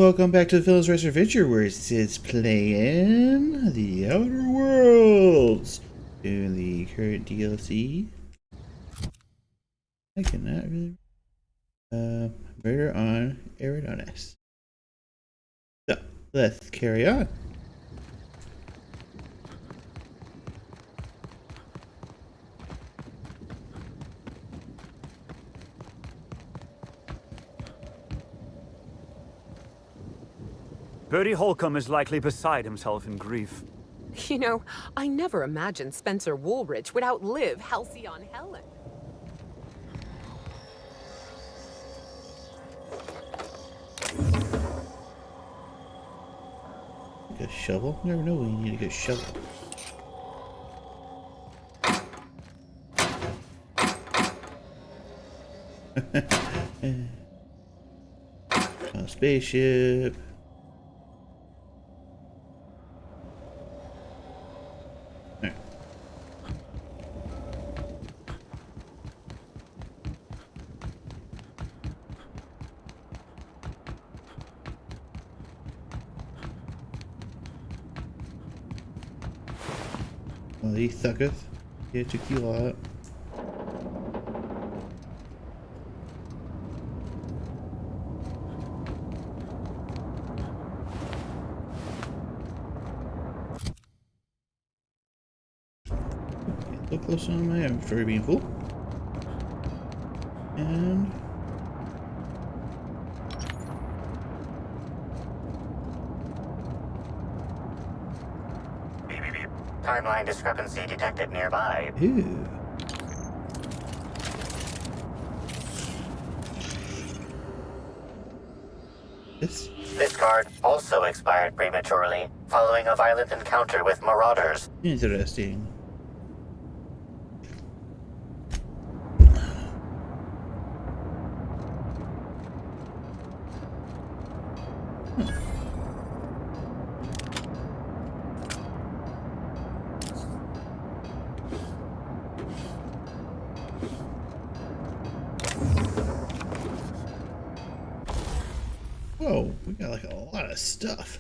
welcome back to the Phil's Racer Adventure, where it's playing the Outer Worlds. Doing the current DLC. I cannot really. Murder on Eridanos. So, let's carry on. Bertie Holcomb is likely beside himself in grief. You know, I never imagined Spencer Woolridge would outlive Halcyon Helen. Like a shovel? You never know when you need a good shovel. A spaceship. Alright. Well, he thucketh. Yeah, took you a lot. So close on my inventory being full. And Timeline discrepancy detected nearby. ooh. This card also expired prematurely, following a violent encounter with marauders. Interesting. Whoa, we got like a lot of stuff.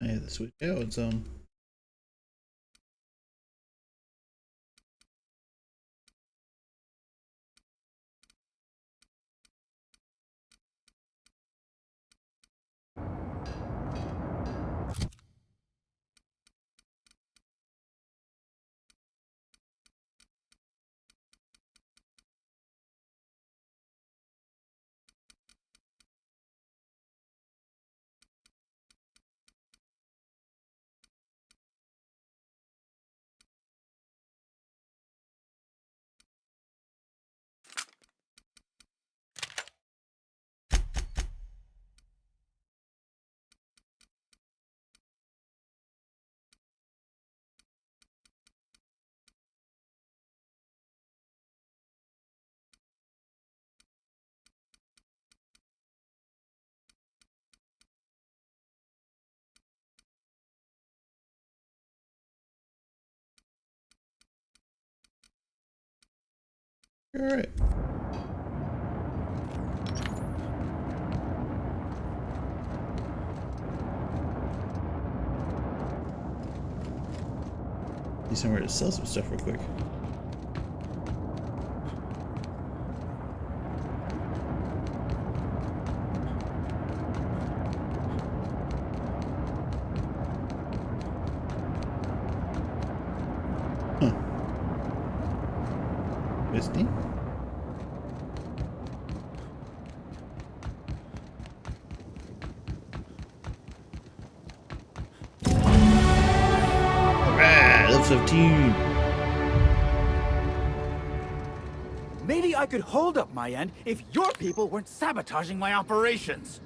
I had to switch out some. All right. Need somewhere to sell some stuff real quick. Huh. Misty? Level 15. Maybe I could hold up my end if your people weren't sabotaging my operations.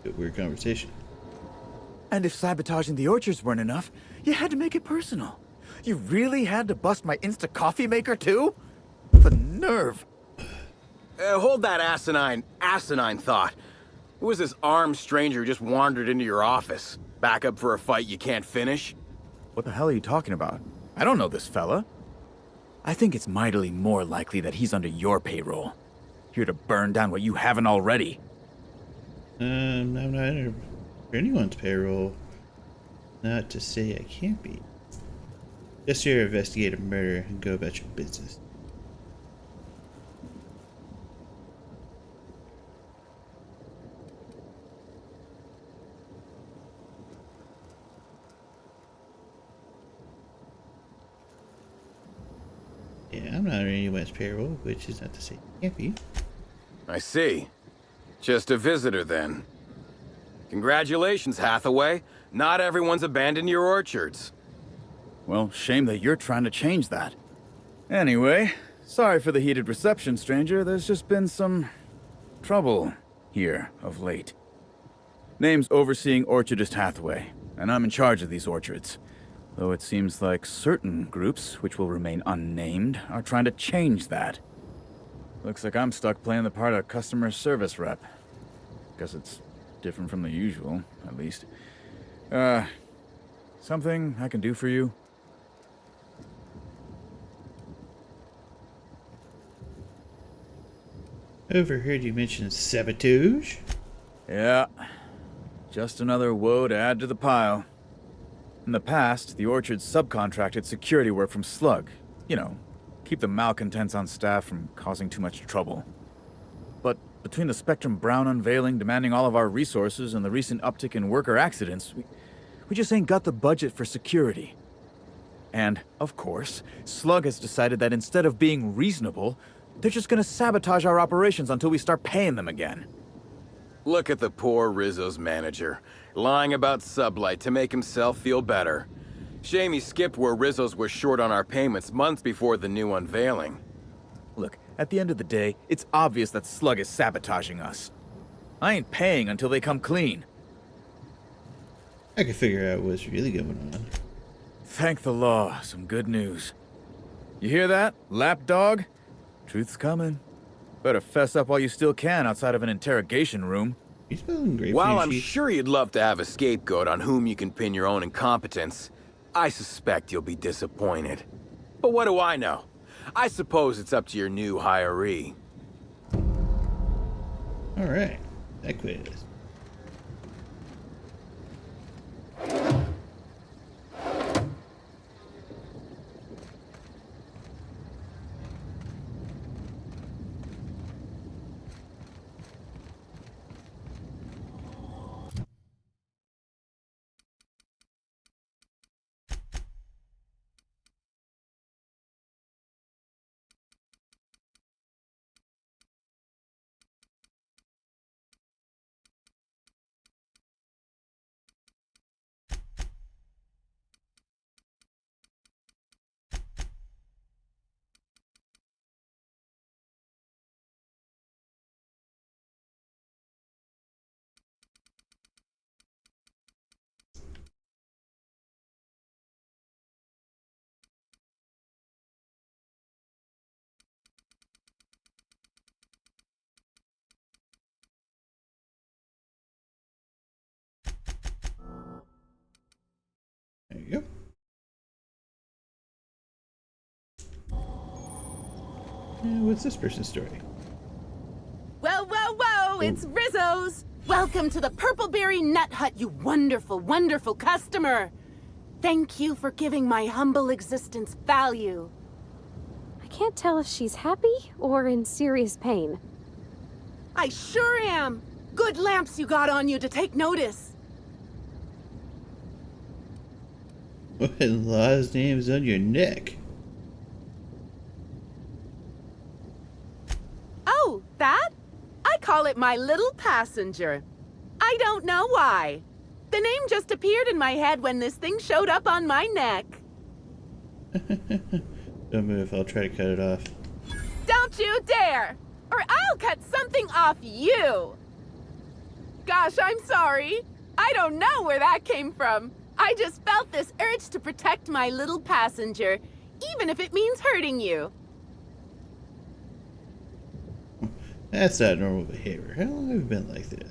Good, weird conversation. And if sabotaging the orchards weren't enough, you had to make it personal. You really had to bust my Insta coffee maker too? The nerve. Hold that asinine thought. Who was this armed stranger who just wandered into your office? Back up for a fight you can't finish? What the hell are you talking about? I don't know this fella. I think it's mightily more likely that he's under your payroll. Here to burn down what you haven't already. I'm not under anyone's payroll. Not to say I can't be. Just here to investigate a murder and go about your business. Yeah, I'm not on anyone's payroll, which is not to say I can't be. I see. Just a visitor, then. Congratulations, Hathaway. Not everyone's abandoned your orchards. Well, shame that you're trying to change that. Anyway, sorry for the heated reception, stranger. There's just been some trouble here of late. Name's Overseeing Orchardist Hathaway, and I'm in charge of these orchards. Though it seems like certain groups, which will remain unnamed, are trying to change that. Looks like I'm stuck playing the part of customer service rep. Guess it's different from the usual, at least. Something I can do for you? Overheard you mention sabotage. Yeah. Just another woe to add to the pile. In the past, the orchard subcontracted security work from Slug. You know, keep the malcontents on staff from causing too much trouble. But between the Spectrum Brown unveiling demanding all of our resources and the recent uptick in worker accidents, we just ain't got the budget for security. And, of course, Slug has decided that instead of being reasonable, they're just gonna sabotage our operations until we start paying them again. Look at the poor Rizzo's manager, lying about Sublight to make himself feel better. Shame he skipped where Rizzo's was short on our payments months before the new unveiling. Look, at the end of the day, it's obvious that Slug is sabotaging us. I ain't paying until they come clean. I can figure out what's really going on. Thank the law, some good news. You hear that, lapdog? Truth's coming. Better fess up while you still can outside of an interrogation room. You spelling grapefruit? While I'm Chief? sure you'd love to have a scapegoat on whom you can pin your own incompetence, I suspect you'll be disappointed. But what do I know? I suppose it's up to your new hiree. Alright, that quiz. There you go. What's this person's story? Whoa, whoa, whoa! It's Rizzo's! Welcome to the Purpleberry Nut Hut, you wonderful, wonderful customer! Thank you for giving my humble existence value. I can't tell if she's happy or in serious pain. I sure am! Good lamps you got on you to take notice. What in law's name is on your neck? Oh, that? I call it my little passenger. I don't know why. The name just appeared in my head when this thing showed up on my neck. Don't move, I'll try to cut it off. Don't you dare! Or I'll cut something off you! Gosh, I'm sorry. I don't know where that came from. I just felt this urge to protect my little passenger, even if it means hurting you. That's not normal behavior. How long have you been like this?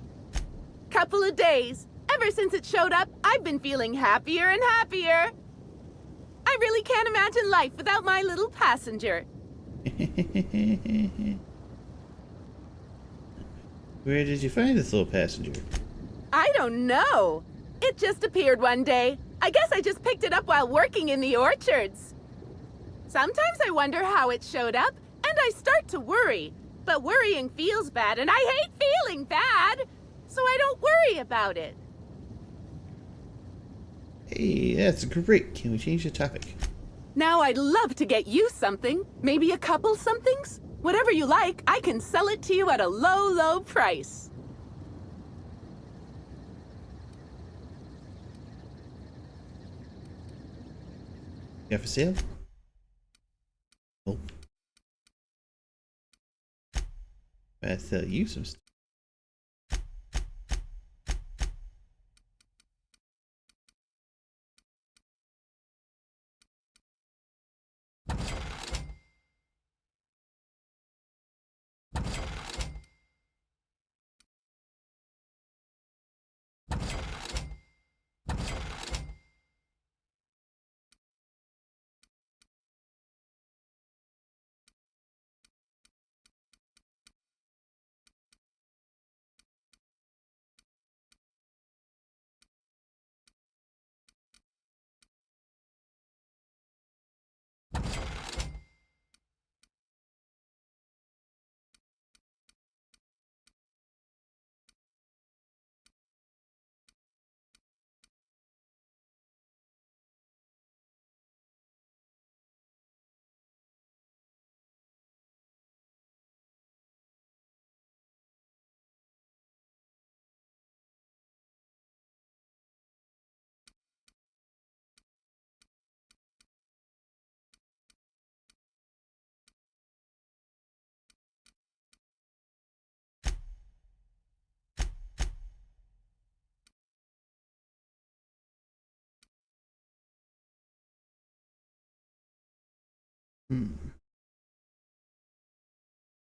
Couple of days. Ever since it showed up, I've been feeling happier and happier. I really can't imagine life without my little passenger. Where did you find this little passenger? I don't know. It just appeared one day. I guess I just picked it up while working in the orchards. Sometimes I wonder how it showed up, and I start to worry. But worrying feels bad, and I hate feeling bad, so I don't worry about it. Hey, that's great. Can we change the topic? Now I'd love to get you something. Maybe a couple somethings? Whatever you like, I can sell it to you at a low, low price. You have for sale? Oh. I sell you some stuff.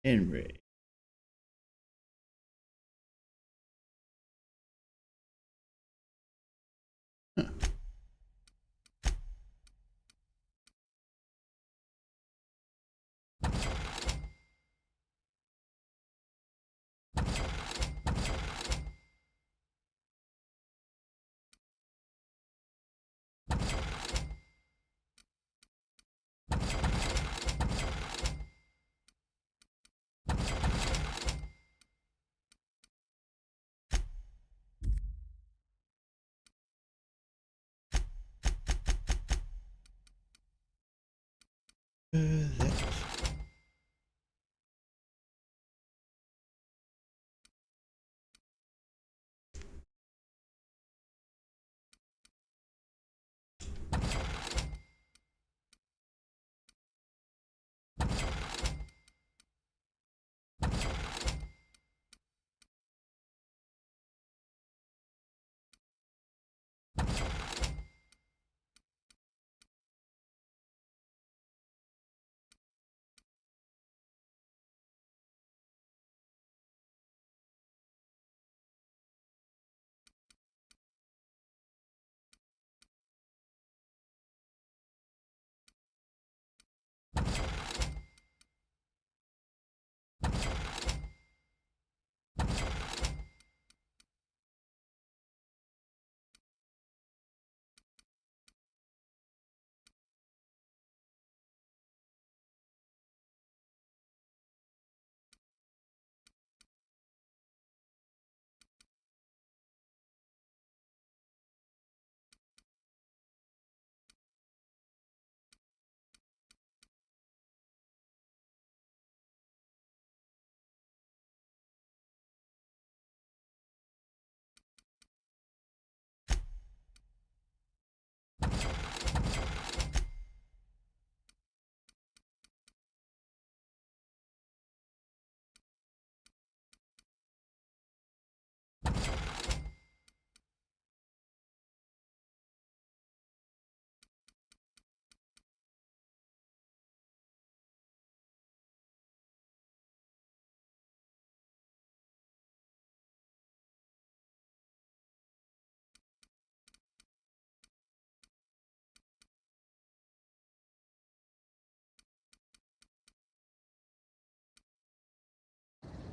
Henry. Huh. That.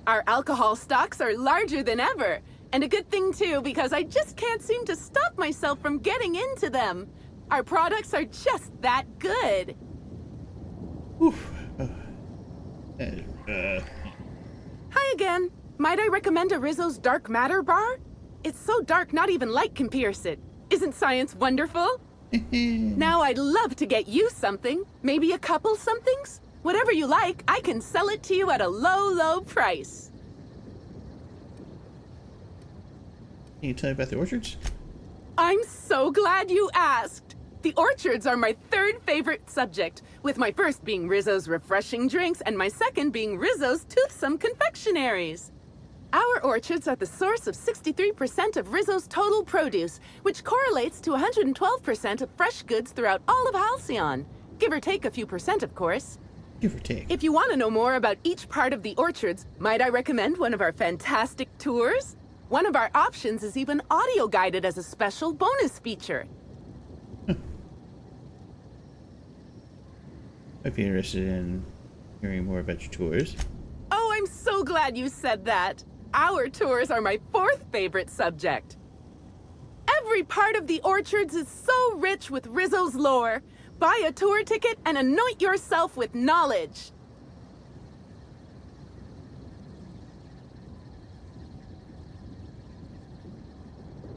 Our alcohol stocks are larger than ever. And a good thing, too, because I just can't seem to stop myself from getting into them. Our products are just that good. Oof. Hi again. Might I recommend a Rizzo's Dark Matter bar? It's so dark not even light can pierce it. Isn't science wonderful? Now I'd love to get you something. Maybe a couple somethings? Whatever you like, I can sell it to you at a low, low price. Can you tell me about the orchards? I'm so glad you asked. The orchards are my third favorite subject, with my first being Rizzo's refreshing drinks and my second being Rizzo's toothsome confectionaries. Our orchards are the source of 63% of Rizzo's total produce, which correlates to 112% of fresh goods throughout all of Halcyon. Give or take a few percent, of course. Give or take. If you want to know more about each part of the orchards, might I recommend one of our fantastic tours? One of our options is even audio guided as a special bonus feature. I'd be interested in hearing more about your tours. Oh, I'm so glad you said that. Our tours are my fourth favorite subject. Every part of the orchards is so rich with Rizzo's lore. Buy a tour ticket and anoint yourself with knowledge.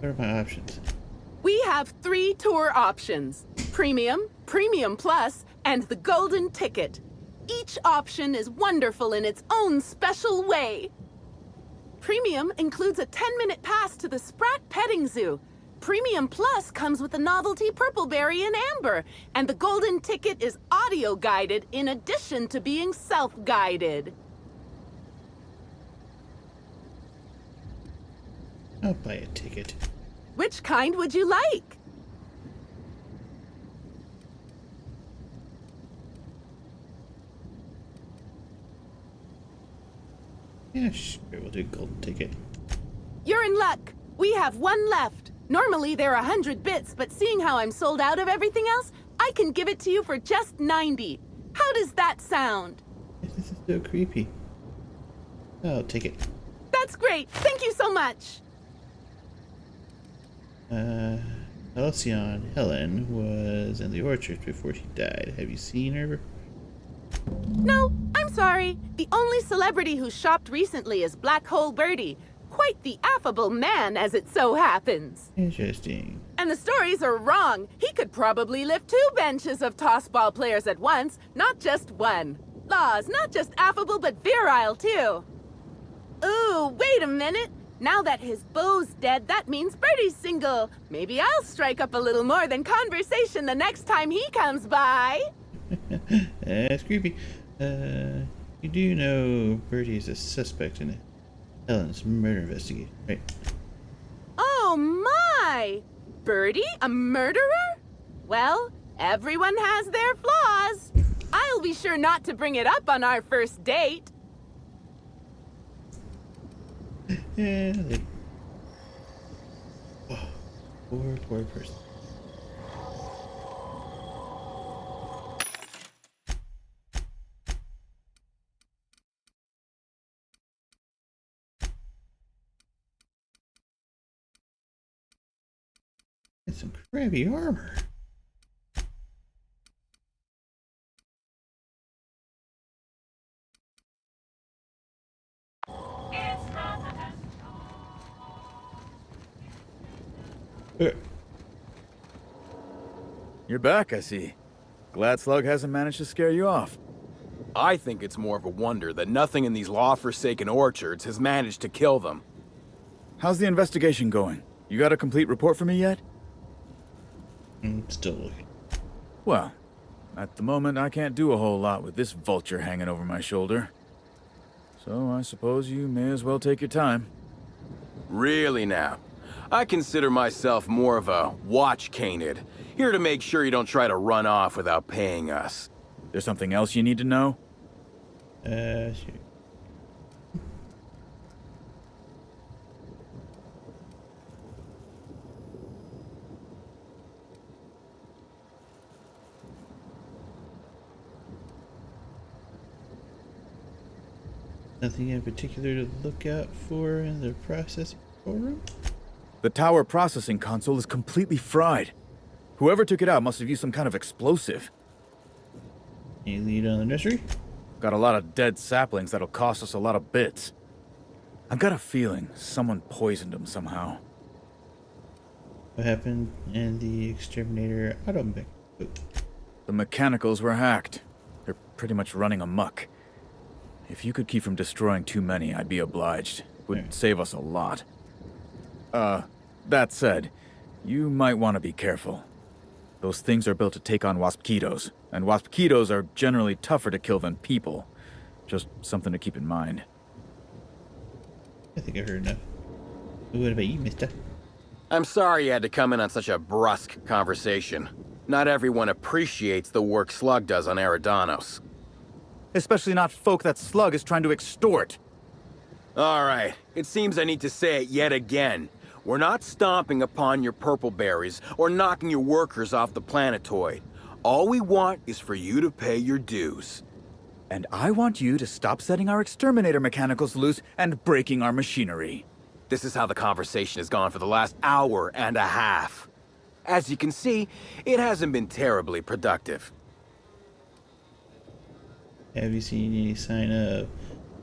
What are my options? We have 3 tour options: Premium, Premium Plus, and the Golden Ticket. Each option is wonderful in its own special way. Premium includes a 10-minute pass to the Sprat Petting Zoo. Premium Plus comes with the novelty Purpleberry and Amber, and the Golden Ticket is audio-guided in addition to being self-guided. I'll buy a ticket. Which kind would you like? Yeah, sure, we'll do golden ticket. You're in luck. We have 1 left. Normally they're 100 bits, but seeing how I'm sold out of everything else, I can give it to you for just 90. How does that sound? This is so creepy. I'll take it. That's great. Thank you so much. Halcyon Helen was in the orchard before she died. Have you seen her? No, I'm sorry. The only celebrity who shopped recently is Black Hole Birdie. Quite the affable man, as it so happens. Interesting. And the stories are wrong. He could probably lift 2 benches of tossball players at once, not just one. Laws, not just affable, but virile, too. Ooh, wait a minute. Now that his beau's dead, that means Birdie's single. Maybe I'll strike up a little more than conversation the next time he comes by. That's creepy. You do know Bertie is a suspect in Helen's murder investigation, right? Oh my! Birdie, a murderer? Well, everyone has their flaws. I'll be sure not to bring it up on our first date. Yeah, oh, poor person. It's some crappy armor. You're back, I see. Glad Slug hasn't managed to scare you off. I think it's more of a wonder that nothing in these law-forsaken orchards has managed to kill them. How's the investigation going? You got a complete report for me yet? Still looking. Well, at the moment I can't do a whole lot with this vulture hanging over my shoulder. So I suppose you may as well take your time. Really now? I consider myself more of a watch canid, here to make sure you don't try to run off without paying us. There's something else you need to know? Sure. Nothing in particular to look out for in the processing room? The tower processing console is completely fried. Whoever took it out must have used some kind of explosive. Any lead on the nursery? Got a lot of dead saplings that'll cost us a lot of bits. I've got a feeling someone poisoned them somehow. What happened in the exterminator automobile? The mechanicals were hacked. They're pretty much running amok. If you could keep from destroying too many, I'd be obliged. Would save us a lot. That said, you might want to be careful. Those things are built to take on waspkitos, and waspkitos are generally tougher to kill than people. Just something to keep in mind. I think I heard enough. What about you, mister? I'm sorry you had to come in on such a brusque conversation. Not everyone appreciates the work Slug does on Eridanos. Especially not folk that Slug is trying to extort. All right, it seems I need to say it yet again. We're not stomping upon your purple berries or knocking your workers off the planetoid. All we want is for you to pay your dues. And I want you to stop setting our exterminator mechanicals loose and breaking our machinery. This is how the conversation has gone for the last hour and a half. As you can see, it hasn't been terribly productive. Have you seen any sign of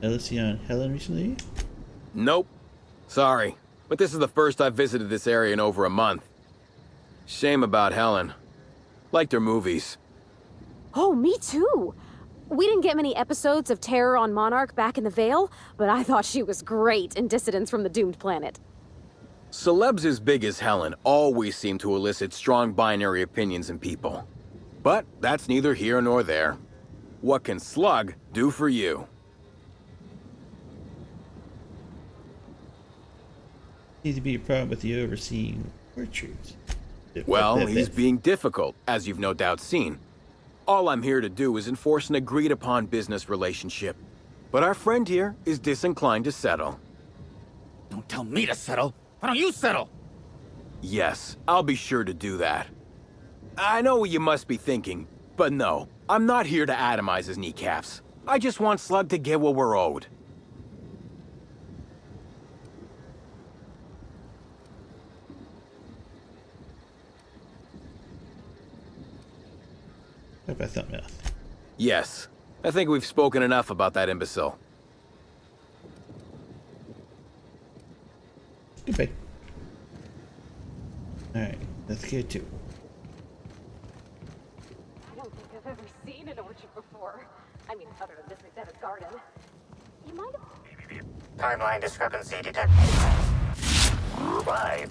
jealousy on Helen recently? Nope. Sorry, but this is the first I've visited this area in over a month. Shame about Helen. Liked her movies. Oh, me too. We didn't get many episodes of Terror on Monarch back in the Vale, but I thought she was great in Dissidents from the Doomed Planet. Celebs as big as Helen always seem to elicit strong binary opinions in people. But that's neither here nor there. What can Slug do for you? Seems to be a problem with the overseeing orchards. Well, he's being difficult, as you've no doubt seen. All I'm here to do is enforce an agreed-upon business relationship. But our friend here is disinclined to settle. Don't tell me to settle. Why don't you settle? Yes, I'll be sure to do that. I know what you must be thinking, but no, I'm not here to atomize his kneecaps. I just want Slug to get what we're owed. What about thumbnails? Yes, I think we've spoken enough about that imbecile. Goodbye. Alright, let's get to it. I don't think I've ever seen an orchard before. I mean, other than this exhibit garden. You might have... Timeline discrepancy detected. Right.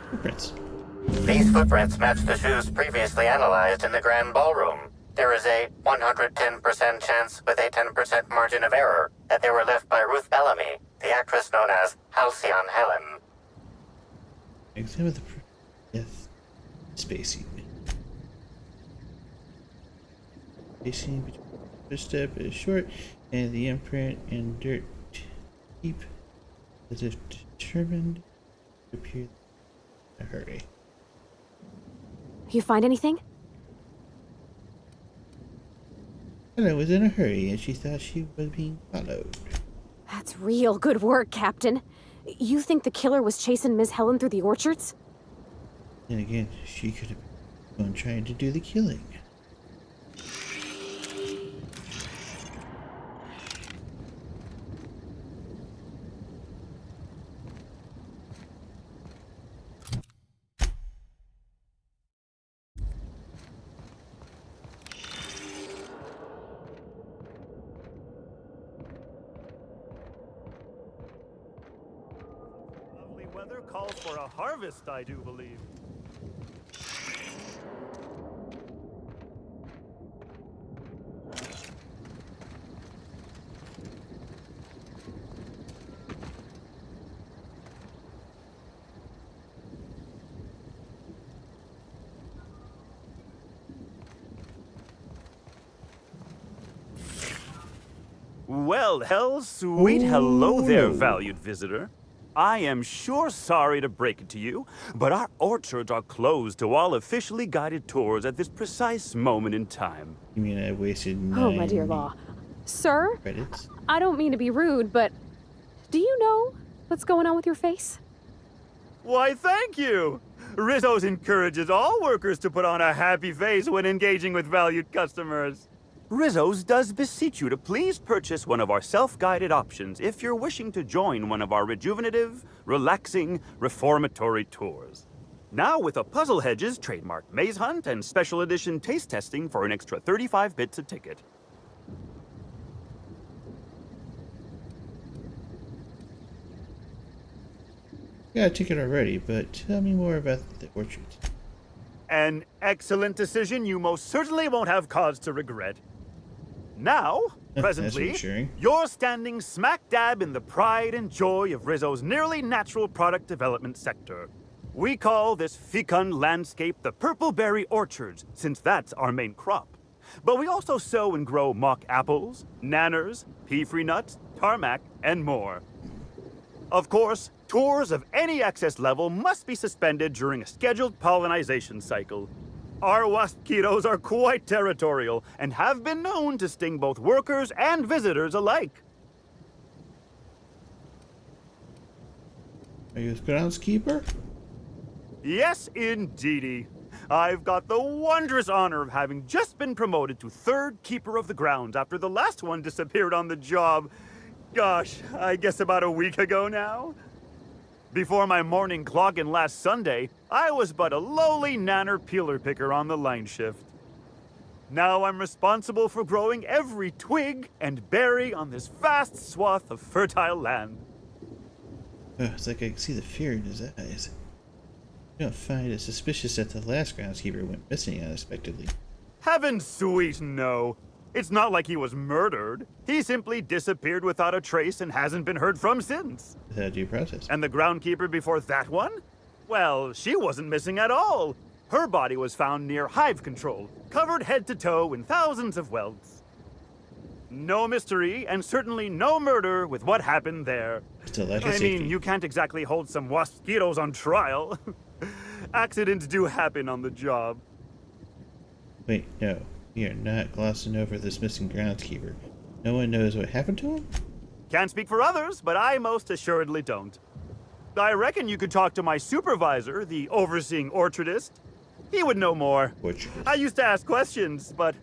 Footprints. These footprints match the shoes previously analyzed in the Grand Ballroom. There is a 110% chance with a 10% margin of error that they were left by Ruth Bellamy, the actress known as Halcyon Helen. Examine the yes. Spacing. Spacing between the first step is short, and the imprint and dirt deep, as if determined to appear in a hurry. You find anything? Helen was in a hurry, and she thought she was being followed. That's real good work, Captain. You think the killer was chasing Miss Helen through the orchards? Then again, she could have been the one trying to do the killing. calls for a harvest, I do believe. Well, sweet hello there, valued visitor. I am sure sorry to break it to you, but our orchards are closed to all officially guided tours at this precise moment in time. You mean I wasted 9 Oh, my dear Law. Sir, credits? I don't mean to be rude, but do you know what's going on with your face? Why, thank you! Rizzo's encourages all workers to put on a happy face when engaging with valued customers. Rizzo's does beseech you to please purchase one of our self-guided options if you're wishing to join one of our rejuvenative, relaxing, reformatory tours. Now with a Puzzle Hedges trademark maze hunt and special edition taste testing for an extra 35 bits a ticket. Got a ticket already, but tell me more about the orchards. An excellent decision you most certainly won't have cause to regret. Now, That's presently, reassuring. you're standing smack dab in the pride and joy of Rizzo's nearly natural product development sector. We call this fecund landscape the Purpleberry Orchards, since that's our main crop. But we also sow and grow mock apples, nanners, pea-free nuts, tarmac, and more. Of course, tours of any excess level must be suspended during a scheduled pollinization cycle. Our waspitos are quite territorial and have been known to sting both workers and visitors alike. Are you a groundskeeper? Yes, indeedy. I've got the wondrous honor of having just been promoted to third keeper of the grounds after the last one disappeared on the job. Gosh, I guess about a week ago now. Before my morning clock-in last Sunday, I was but a lowly nanner peeler picker on the line shift. Now I'm responsible for growing every twig and berry on this vast swath of fertile land. Oh, it's like I can see the fear in his eyes. You don't find it suspicious that the last groundskeeper went missing unexpectedly. Heaven sweet, no. It's not like he was murdered. He simply disappeared without a trace and hasn't been heard from since. Without due process. And the groundkeeper before that one? Well, she wasn't missing at all. Her body was found near hive control, covered head to toe in thousands of welts. No mystery, and certainly no murder with what happened there. Just a lack of I safety. mean, you can't exactly hold some waspitos on trial. Accidents do happen on the job. Wait, no. We are not glossing over this missing groundskeeper. No one knows what happened to him? Can't speak for others, but I most assuredly don't. I reckon you could talk to my supervisor, the overseeing orchardist. He would know more. Orchardist. I used to ask questions, but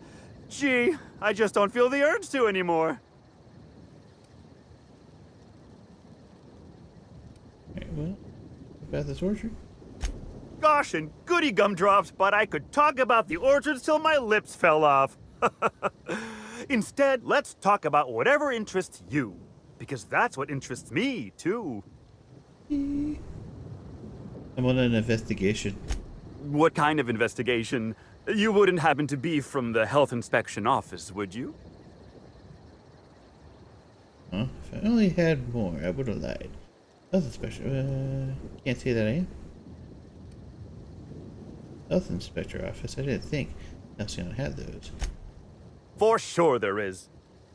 gee, I just don't feel the urge to anymore. Alright, well, about this orchard? Gosh, and goody gumdrops, but I could talk about the orchards till my lips fell off. Instead, let's talk about whatever interests you, because that's what interests me, too. I'm on an investigation. What kind of investigation? You wouldn't happen to be from the health inspection office, would you? Huh? If I only had more, I would have lied. Health inspector. Can't say that I am. Health inspector office. I didn't think Halcyon had those. For sure there is.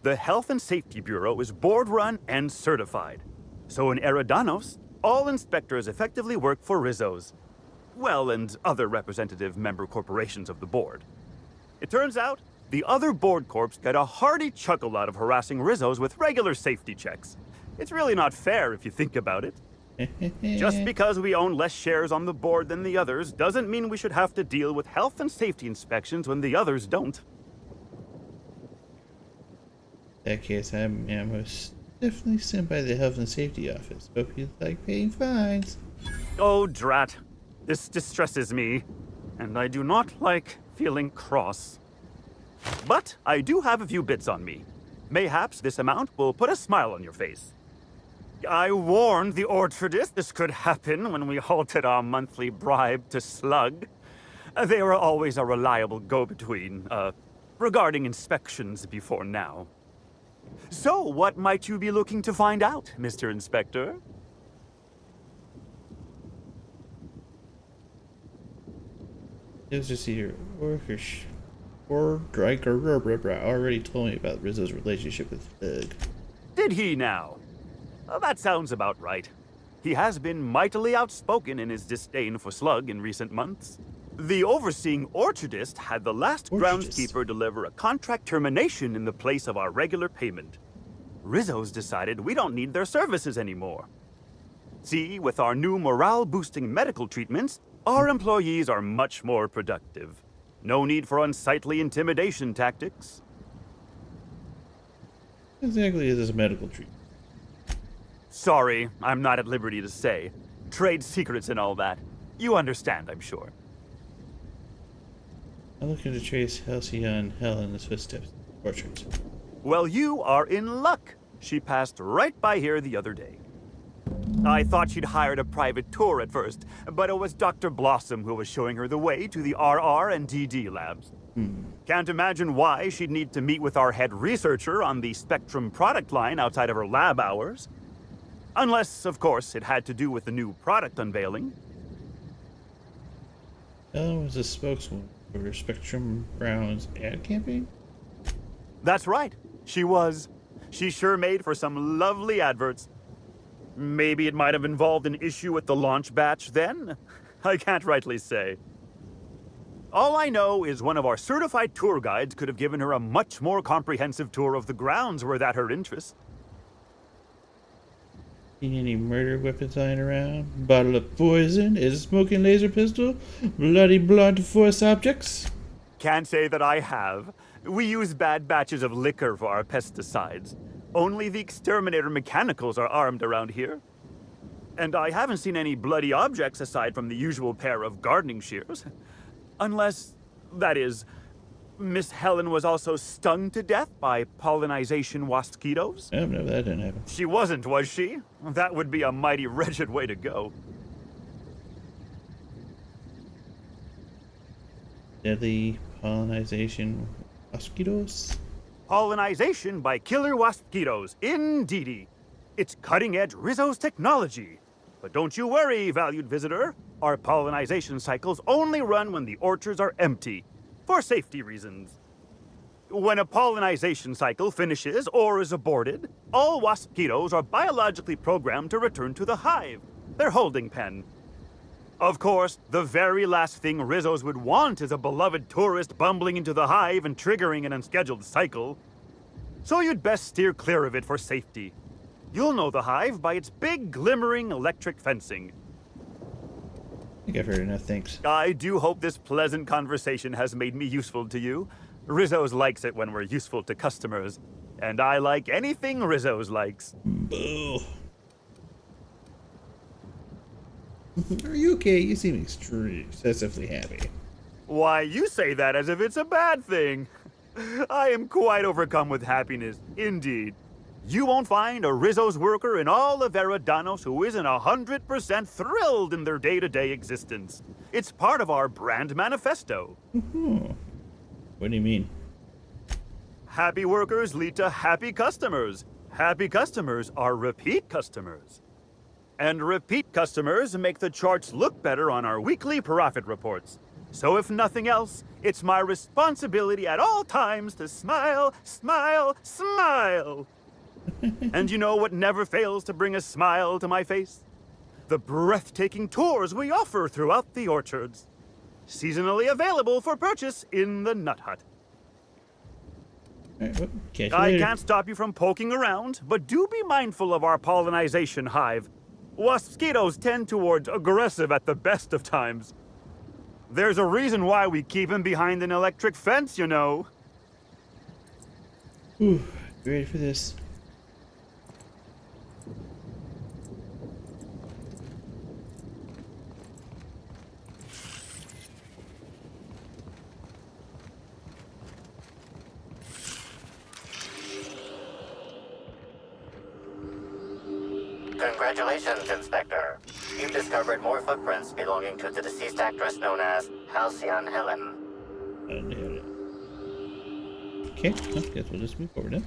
The Health and Safety Bureau is board-run and certified. So in Eridanos, all inspectors effectively work for Rizzo's. Well, and other representative member corporations of the board. It turns out, the other board corps get a hearty chuckle out of harassing Rizzo's with regular safety checks. It's really not fair if you think about it. Just because we own less shares on the board than the others doesn't mean we should have to deal with health and safety inspections when the others don't. In that case, I'm most definitely sent by the Health and Safety Office. Hope you like paying fines. Oh, drat. This distresses me, and I do not like feeling cross. But I do have a few bits on me. Mayhaps this amount will put a smile on your face. I warned the orchardist this could happen when we halted our monthly bribe to Slug. They were always a reliable go-between, regarding inspections before now. So, what might you be looking to find out, Mr. Inspector? Let's just see here. Already told me about Rizzo's relationship with Thug. Did he now? That sounds about right. He has been mightily outspoken in his disdain for Slug in recent months. The overseeing orchardist had the last groundskeeper deliver a contract termination in the place of our regular payment. Rizzo's decided we don't need their services anymore. See, with our new morale-boosting medical treatments, our employees are much more productive. No need for unsightly intimidation tactics. Exactly is this medical treatment? Sorry, I'm not at liberty to say. Trade secrets and all that. You understand, I'm sure. I'm looking to trace Halcyon Hell in his footsteps. Orchards. Well, you are in luck. She passed right by here the other day. I thought she'd hired a private tour at first, but it was Dr. Blossom who was showing her the way to the RR and DD labs. Can't imagine why she'd need to meet with our head researcher on the Spectrum product line outside of her lab hours. Unless, of course, it had to do with the new product unveiling. Ellen was a spokeswoman for Spectrum Brown's ad campaign? That's right. She was. She sure made for some lovely adverts. Maybe it might have involved an issue with the launch batch then? I can't rightly say. All I know is one of our certified tour guides could have given her a much more comprehensive tour of the grounds were that her interest. Seen any murder weapons lying around? Bottle of poison? Is a smoking laser pistol? Bloody blunt force objects? Can't say that I have. We use bad batches of liquor for our pesticides. Only the exterminator mechanicals are armed around here. And I haven't seen any bloody objects aside from the usual pair of gardening shears. Unless, that is, Miss Helen was also stung to death by pollinization mosquitoes. Oh, no, that didn't happen. She wasn't, was she? That would be a mighty wretched way to go. Deadly pollinization mosquitoes? Pollinization by killer mosquitoes, indeedy. It's cutting-edge Rizzo's technology. But don't you worry, valued visitor. Our pollinization cycles only run when the orchards are empty, for safety reasons. When a pollinization cycle finishes or is aborted, all mosquitoes are biologically programmed to return to the hive, their holding pen. Of course, the very last thing Rizzo's would want is a beloved tourist bumbling into the hive and triggering an unscheduled cycle. So you'd best steer clear of it for safety. You'll know the hive by its big, glimmering electric fencing. I think I've heard enough, thanks. I do hope this pleasant conversation has made me useful to you. Rizzo's likes it when we're useful to customers. And I like anything Rizzo's likes. Boo. Are you okay? You seem excessively happy. Why, you say that as if it's a bad thing. I am quite overcome with happiness, indeed. You won't find a Rizzo's worker in all of Eridanos who isn't 100% thrilled in their day-to-day existence. It's part of our brand manifesto. What do you mean? Happy workers lead to happy customers. Happy customers are repeat customers. And repeat customers make the charts look better on our weekly profit reports. So if nothing else, it's my responsibility at all times to smile, smile, smile. And you know what never fails to bring a smile to my face? The breathtaking tours we offer throughout the orchards. Seasonally available for purchase in the Nut Hut. All right, well, catch you I later. can't stop you from poking around, but do be mindful of our pollinization hive. Mosquitoes tend towards aggressive at the best of times. There's a reason why we keep him behind an electric fence, you know. Ooh, you ready for this? Congratulations, Inspector. You've discovered more footprints belonging to the deceased actress known as Halcyon Helen. Okay, well, guess we'll just move forward then.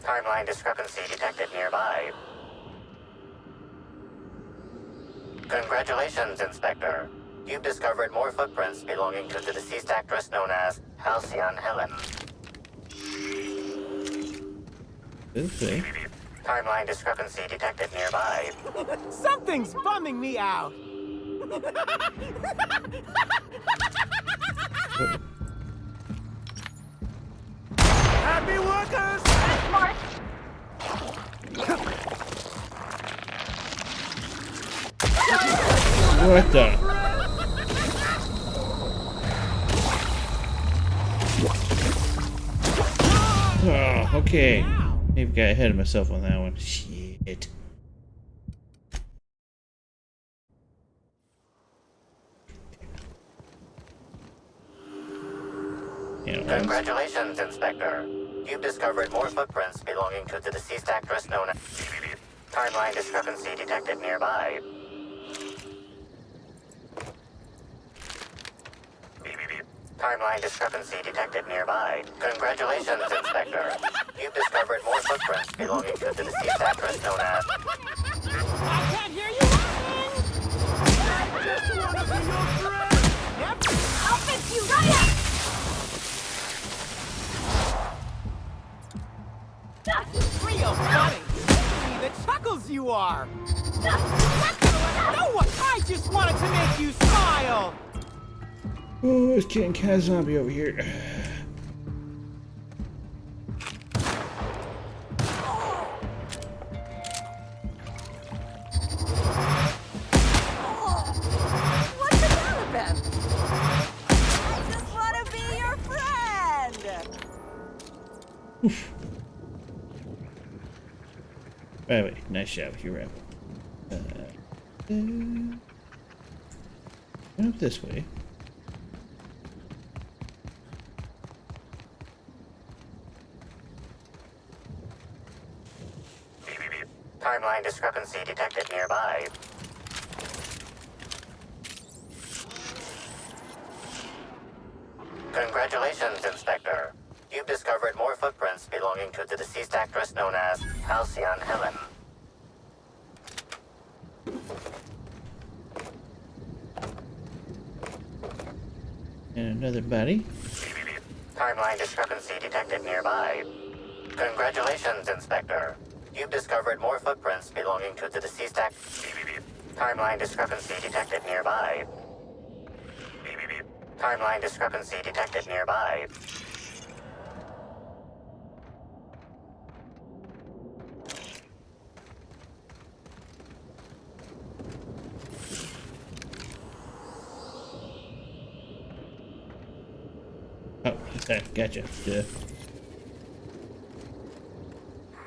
Timeline discrepancy detected nearby. Congratulations, Inspector. You've discovered more footprints belonging to the deceased actress known as Halcyon Helen. Okay. Timeline discrepancy detected nearby. Something's bumming me out. Happy workers! What the? Oh, okay. Maybe got ahead of myself on that one. Shit. Congratulations, Inspector. You've discovered more footprints belonging to the deceased actress known as... Timeline discrepancy detected nearby. Timeline discrepancy detected nearby. Congratulations, Inspector. You've discovered more footprints belonging to the deceased actress known as... I can't hear you laughing! I just want to be your friend! Yep, I'll fix you right up! Real funny! See the chuckles you are! No what? I just wanted to make you smile! Oh, it's getting kind of zombie over here. What's the matter, Ben? I just want to be your friend! By the way, nice job with your rap. Went up this way. Timeline discrepancy detected nearby. Congratulations, Inspector. You've discovered more footprints belonging to the deceased actress known as Halcyon Helen. And another body. Timeline discrepancy detected nearby. Congratulations, Inspector. You've discovered more footprints belonging to the deceased Timeline discrepancy detected nearby. Timeline discrepancy detected nearby. Oh, okay, gotcha. Yeah.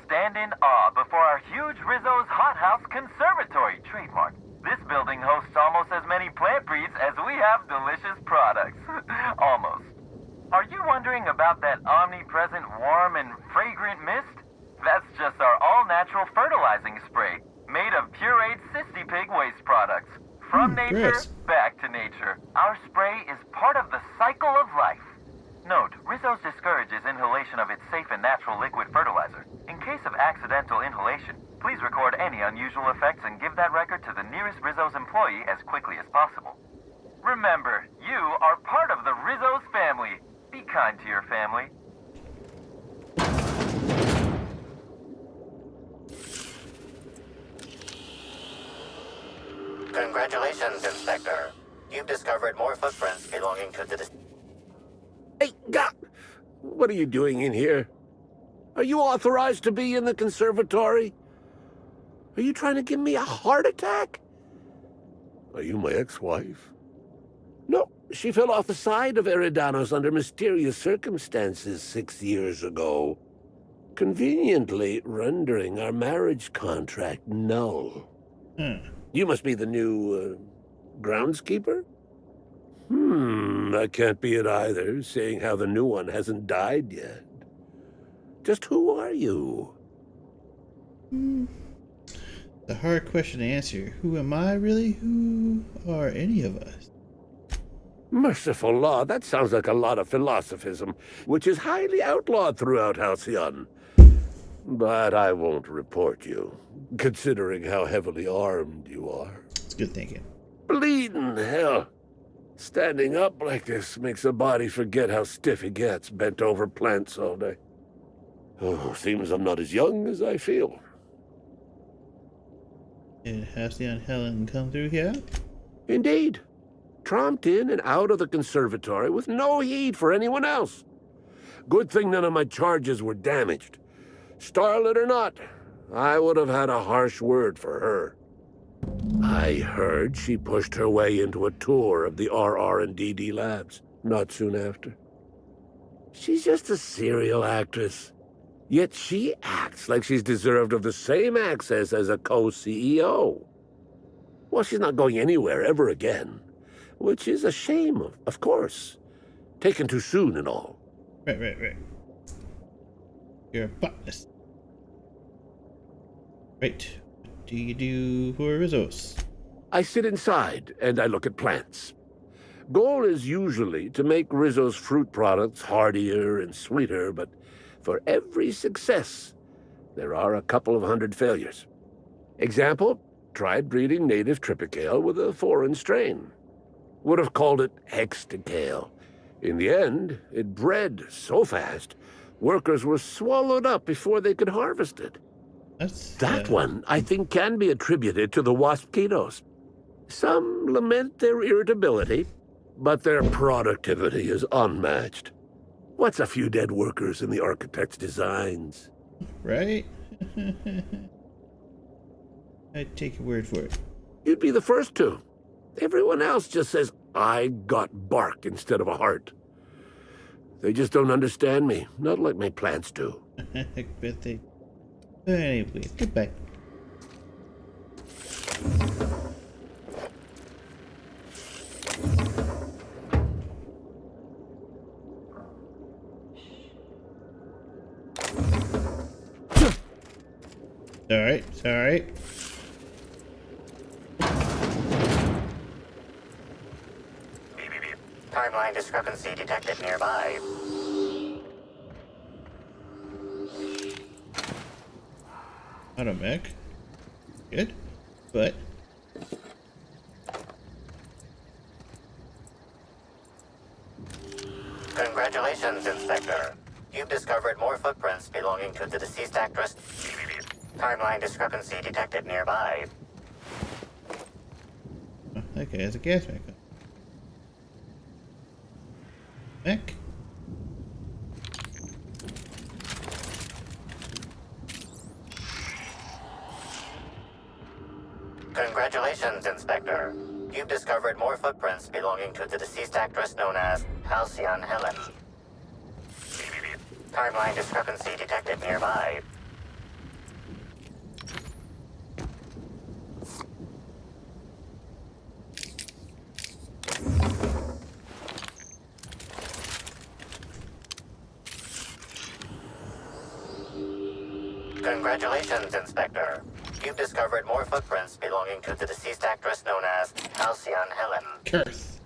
Stand in awe before our huge Rizzo's Hothouse Conservatory trademark. This building hosts almost as many plant breeds as we have delicious products. Almost. Are you wondering about that omnipresent warm and fragrant mist? That's just our all-natural fertilizing spray, made of pureed Sissy Pig waste products. From nature, gross. back to nature. Our spray is part of the cycle of life. Note, Rizzo's discourages inhalation of its safe and natural liquid fertilizer. In case of accidental inhalation, please record any unusual effects and give that record to the nearest Rizzo's employee as quickly as possible. Remember, you are part of the Rizzo's family. Be kind to your family. Congratulations, Inspector. You've discovered more footprints belonging to the... Hey, what are you doing in here? Are you authorized to be in the conservatory? Are you trying to give me a heart attack? Are you my ex-wife? No, she fell off the side of Eridanos under mysterious circumstances 6 years ago, conveniently rendering our marriage contract null. You must be the new, groundskeeper? That can't be it either, seeing how the new one hasn't died yet. Just who are you? The hard question to answer. Who am I really? Who are any of us? Merciful law, that sounds like a lot of philosophism, which is highly outlawed throughout Halcyon. But I won't report you, considering how heavily armed you are. It's good thinking. Bleeding hell. Standing up like this makes a body forget how stiff it gets bent over plants all day. Oh, seems I'm not as young as I feel. And Halcyon Helen come through here? Indeed. Tromped in and out of the conservatory with no heed for anyone else. Good thing none of my charges were damaged. Starlet or not, I would have had a harsh word for her. I heard she pushed her way into a tour of the RR&DD labs not soon after. She's just a serial actress. Yet she acts like she's deserved of the same access as a co-CEO. Well, she's not going anywhere ever again. Which is a shame, of course. Taken too soon and all. Right. You're a botanist. Right. What do you do for Rizos? I sit inside and I look at plants. Goal is usually to make Rizzo's fruit products hardier and sweeter, but for every success, there are a couple of hundred failures. Example, tried breeding native Tripicale with a foreign strain. Would have called it Hexticale. In the end, it bred so fast, workers were swallowed up before they could harvest it. That one, I think, can be attributed to the waspitos. Some lament their irritability, but their productivity is unmatched. What's a few dead workers in the architect's designs? Right? I'd take your word for it. You'd be the first to. Everyone else just says, I got bark instead of a heart. They just don't understand me, not like my plants do. I bet they... Anyway, goodbye. It's alright. Timeline discrepancy detected nearby. Auto mech. Good. But Congratulations, Inspector. You've discovered more footprints belonging to the deceased actress. Timeline discrepancy detected nearby. okay, there's a gas mech. Mech? Congratulations, Inspector. You've discovered more footprints belonging to the deceased actress known as Halcyon Helen. Timeline discrepancy detected nearby. Congratulations, Inspector. You've discovered more footprints belonging to the deceased actress known as Halcyon Helen. Curse.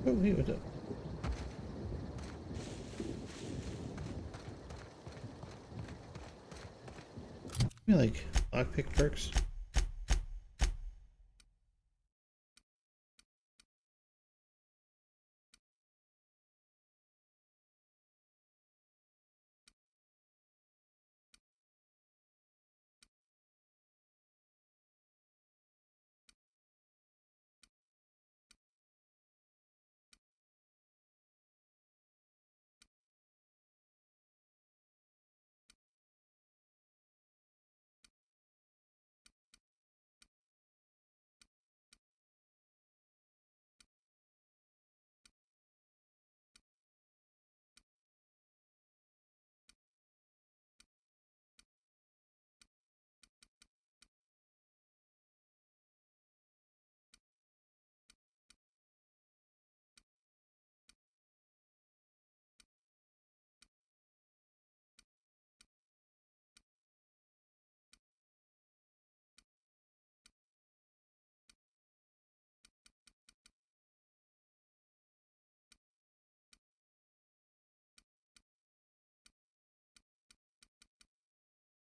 Oh, hey, what's up? You like lockpick perks?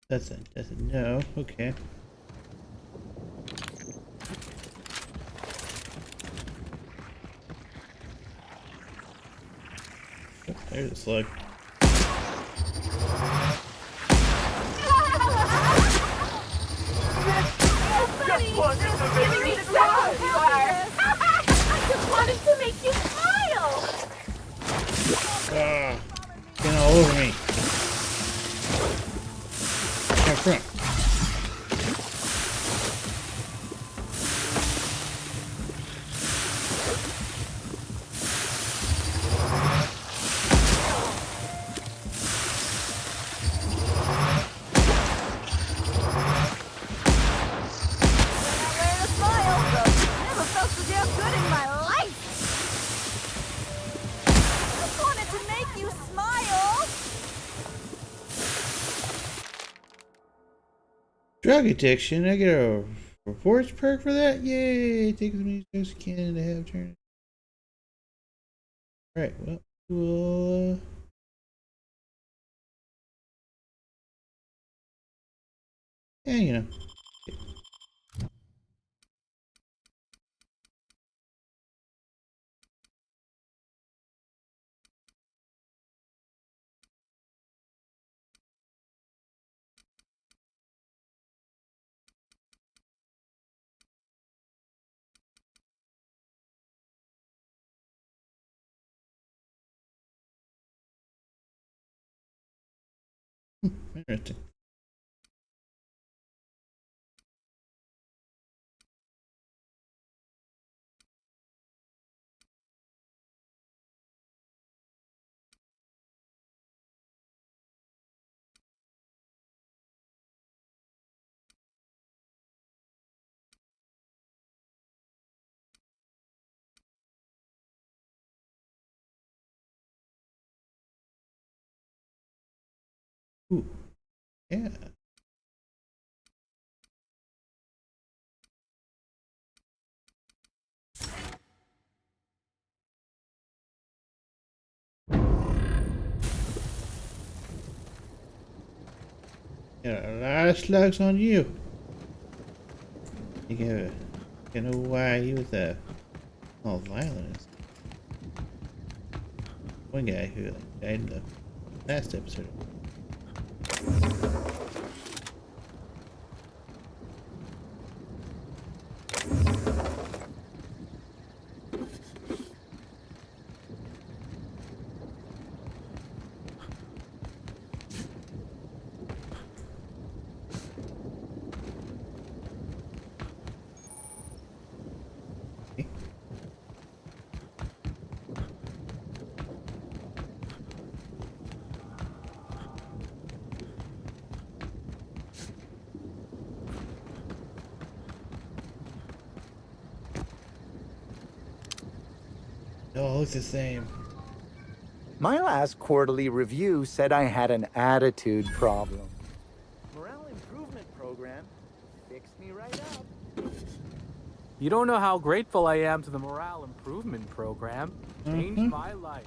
That's a no. Okay. Oh, there's a slug. Wanted to make you smile! Ah, getting all over me. Come from. Wearing a smile, though. Never felt so damn good in my life! Just wanted to make you smile! Drug addiction. I get a rewards perk for that. Yay! Take as many drugs as you can to have turn. All right. Well, we'll. Yeah, you know. Interesting. Ooh. Yeah. Got a lot of slugs on you. You know why he was all violent. One guy who died in the last episode. They all look the same. My last quarterly review said I had an attitude problem. Morale improvement program fixed me right up. You don't know how grateful I am to the morale improvement program. Changed my life.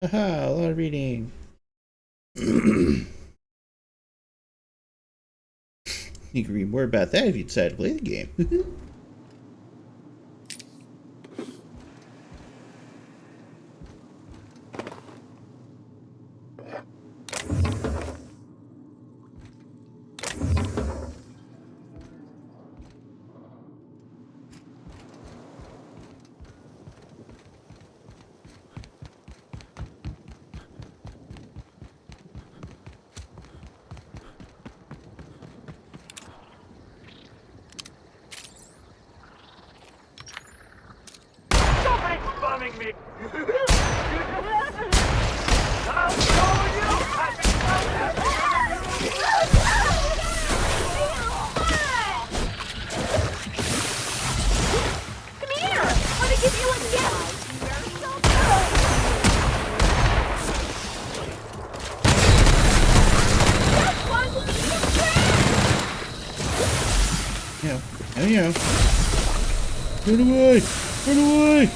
Haha, a lot of reading. You can read more about that if you decide to play the game. Bombing me! I'll show you! Come here! Let me give you a gift! Just want to be your friend! Yeah. Run away! Run away!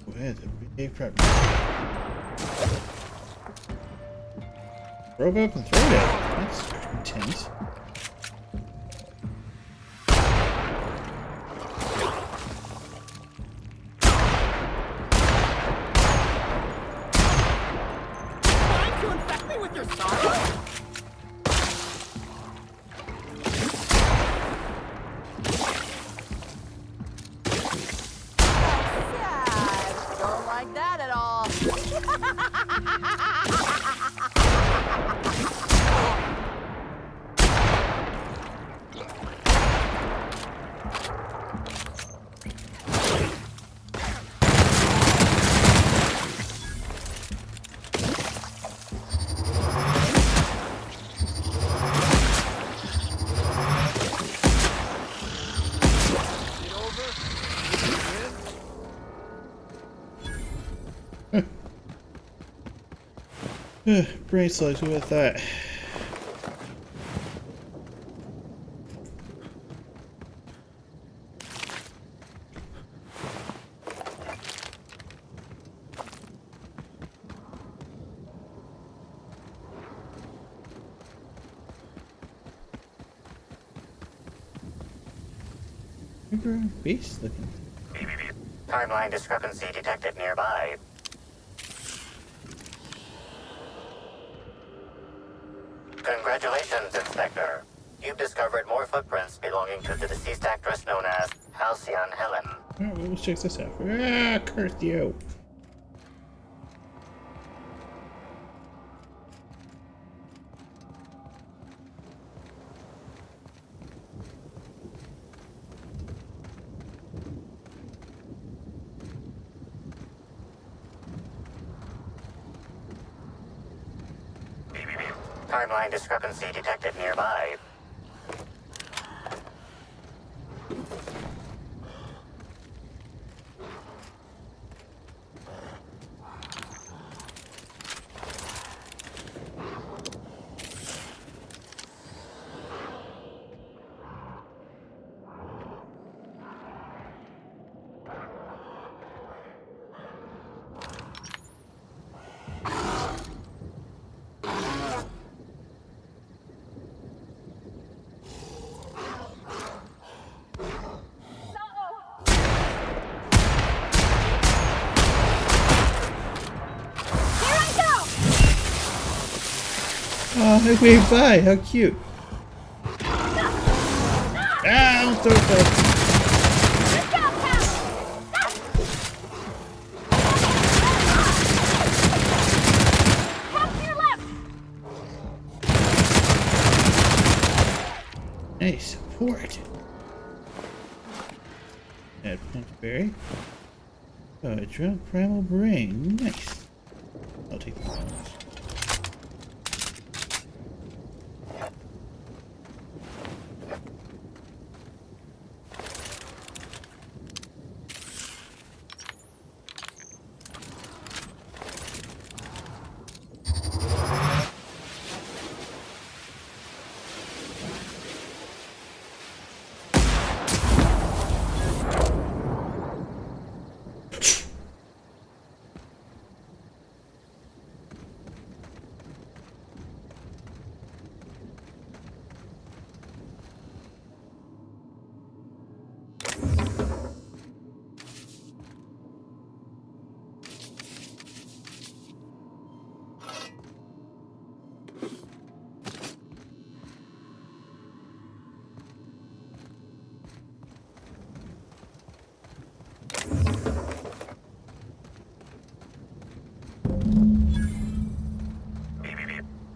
Where's the big prep? Rope up and throw it at him. That's intense. Trying to infect me with your sorrow? Sad. Don't like that at all. Brain slugs with that. Base looking. Timeline discrepancy detected nearby. Congratulations, Inspector. You've discovered more footprints belonging to the deceased actress known as Halcyon Helen. Alright, well, let's check this out. Ah, curse you! Timeline discrepancy detected nearby. Oh, I waved by. How cute. Ah, don't throw it. Nice support. Add punchberry. Oh, a drunk primal brain. Nice. I'll take that.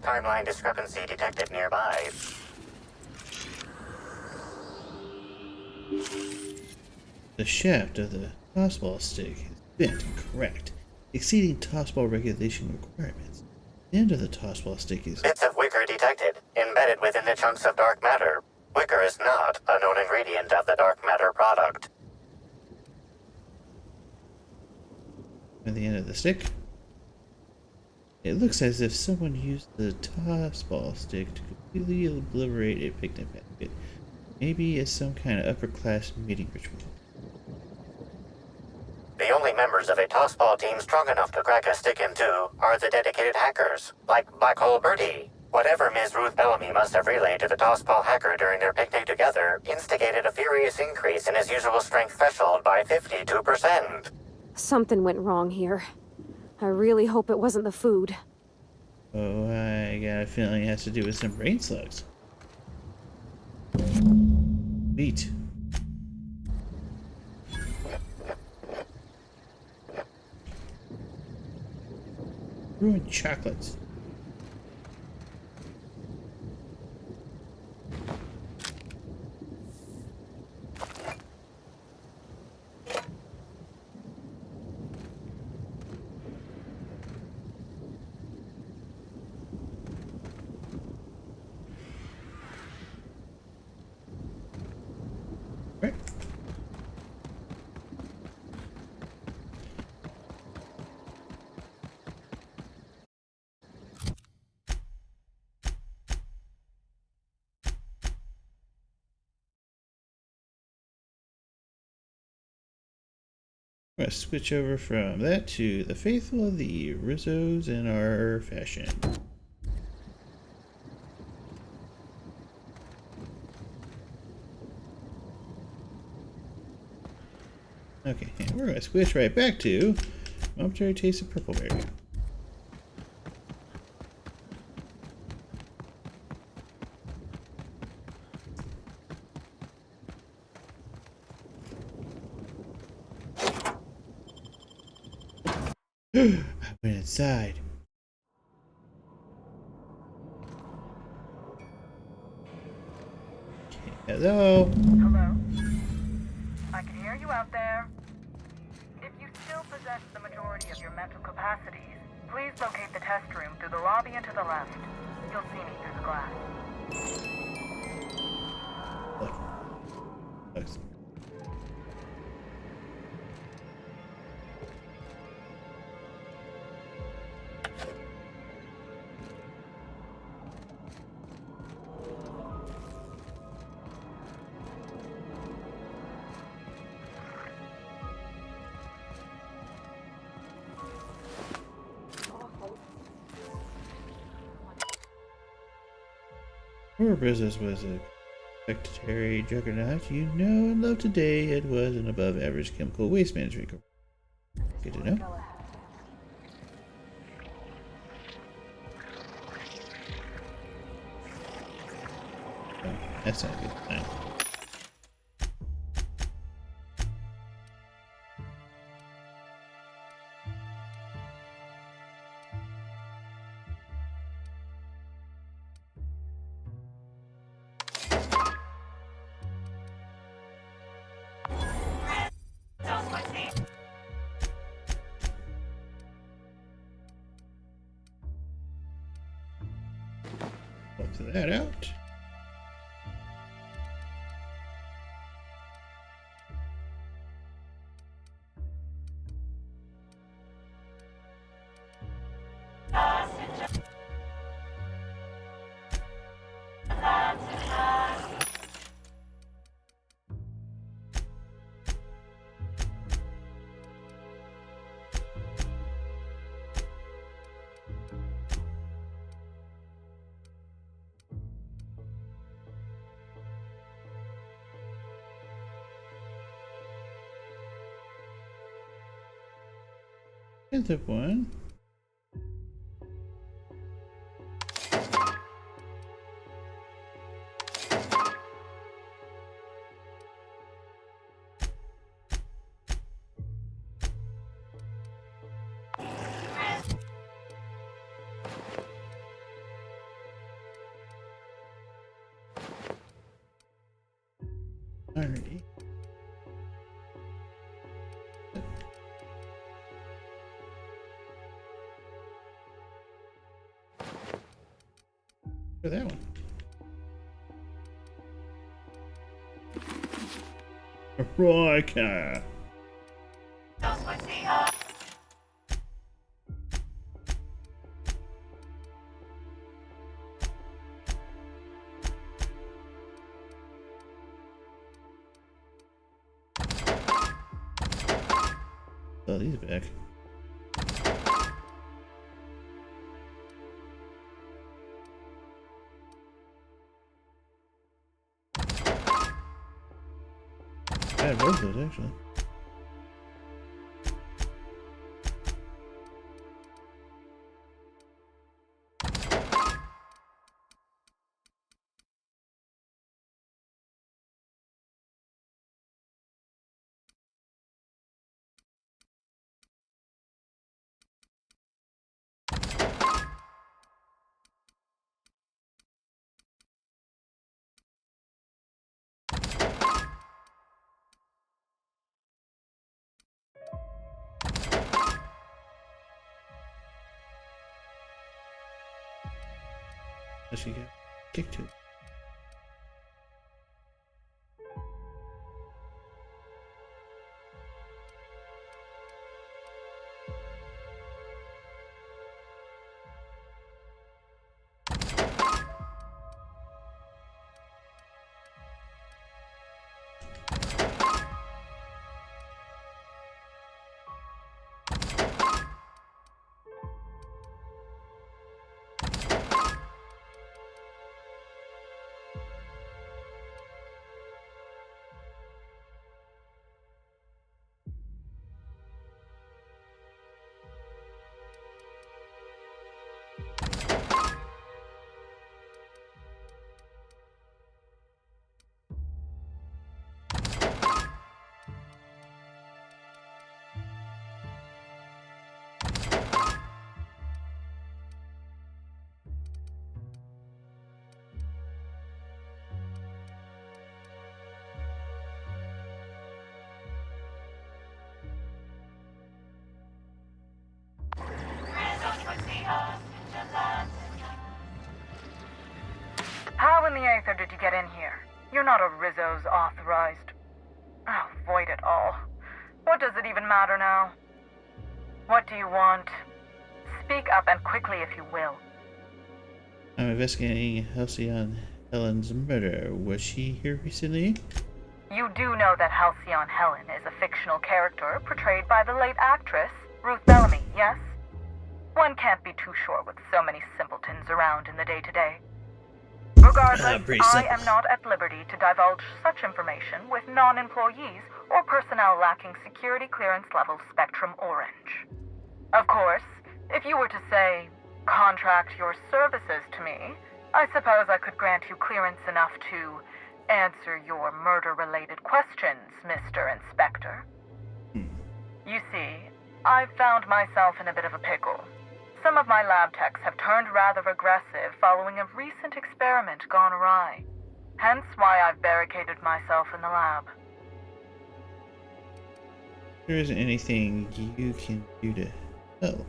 Timeline discrepancy detected nearby. The shaft of the tossball stick is bent and cracked, exceeding tossball regulation requirements. The end of the tossball stick is... Bits of wicker detected, embedded within the chunks of dark matter. Wicker is not a known ingredient of the dark matter product. at the end of the stick. It looks as if someone used the toss ball stick to completely obliterate a picnic basket. Maybe it's some kind of upper-class mating ritual. The only members of a tossball team strong enough to crack a stick in two are the dedicated hackers, like Black Hole Birdie. Whatever Ms. Ruth Bellamy must have relayed to the tossball hacker during their picnic together instigated a furious increase in his usual strength threshold by 52%. Something went wrong here. I really hope it wasn't the food. Oh, I got a feeling it has to do with some brain slugs. Sweet. Ruined chocolates. Right. I'm going to switch over from that to the faithful of the Rizzos in our fashion. Okay, and we're going to switch right back to Momentary Taste of Purple Berry. I went inside. Okay, hello. Hello? I can hear you out there. If you still possess the majority of your mental capacities, please locate the test room through the lobby and to the left. You'll see me through the glass. Thanks. Remember business was a secretary juggernaut you know and love today. It was an above average chemical waste management company. Good to know. Oh, that's not a good sign. Flip that out. Here's the one. Alrighty. For that one. Roika. Oh, he's back. I had both those actually. She got kicked to. How in the Aether did you get in here? You're not a Rizzo's authorized... Oh, void it all. What does it even matter now? What do you want? Speak up and quickly if you will. I'm investigating Halcyon Helen's murder. Was she here recently? You do know that Halcyon Helen is a fictional character portrayed by the late actress, Ruth Bellamy, yes? One can't be too sure with so many simpletons around in the day-to-day. Regardless, I am not at liberty to divulge such information with non-employees or personnel lacking security clearance level Spectrum Orange. Of course, if you were to say, contract your services to me, I suppose I could grant you clearance enough to answer your murder-related questions, Mr. Inspector. You see, I've found myself in a bit of a pickle. Some of my lab techs have turned rather aggressive following a recent experiment gone awry. Hence why I've barricaded myself in the lab. There isn't anything you can do to help.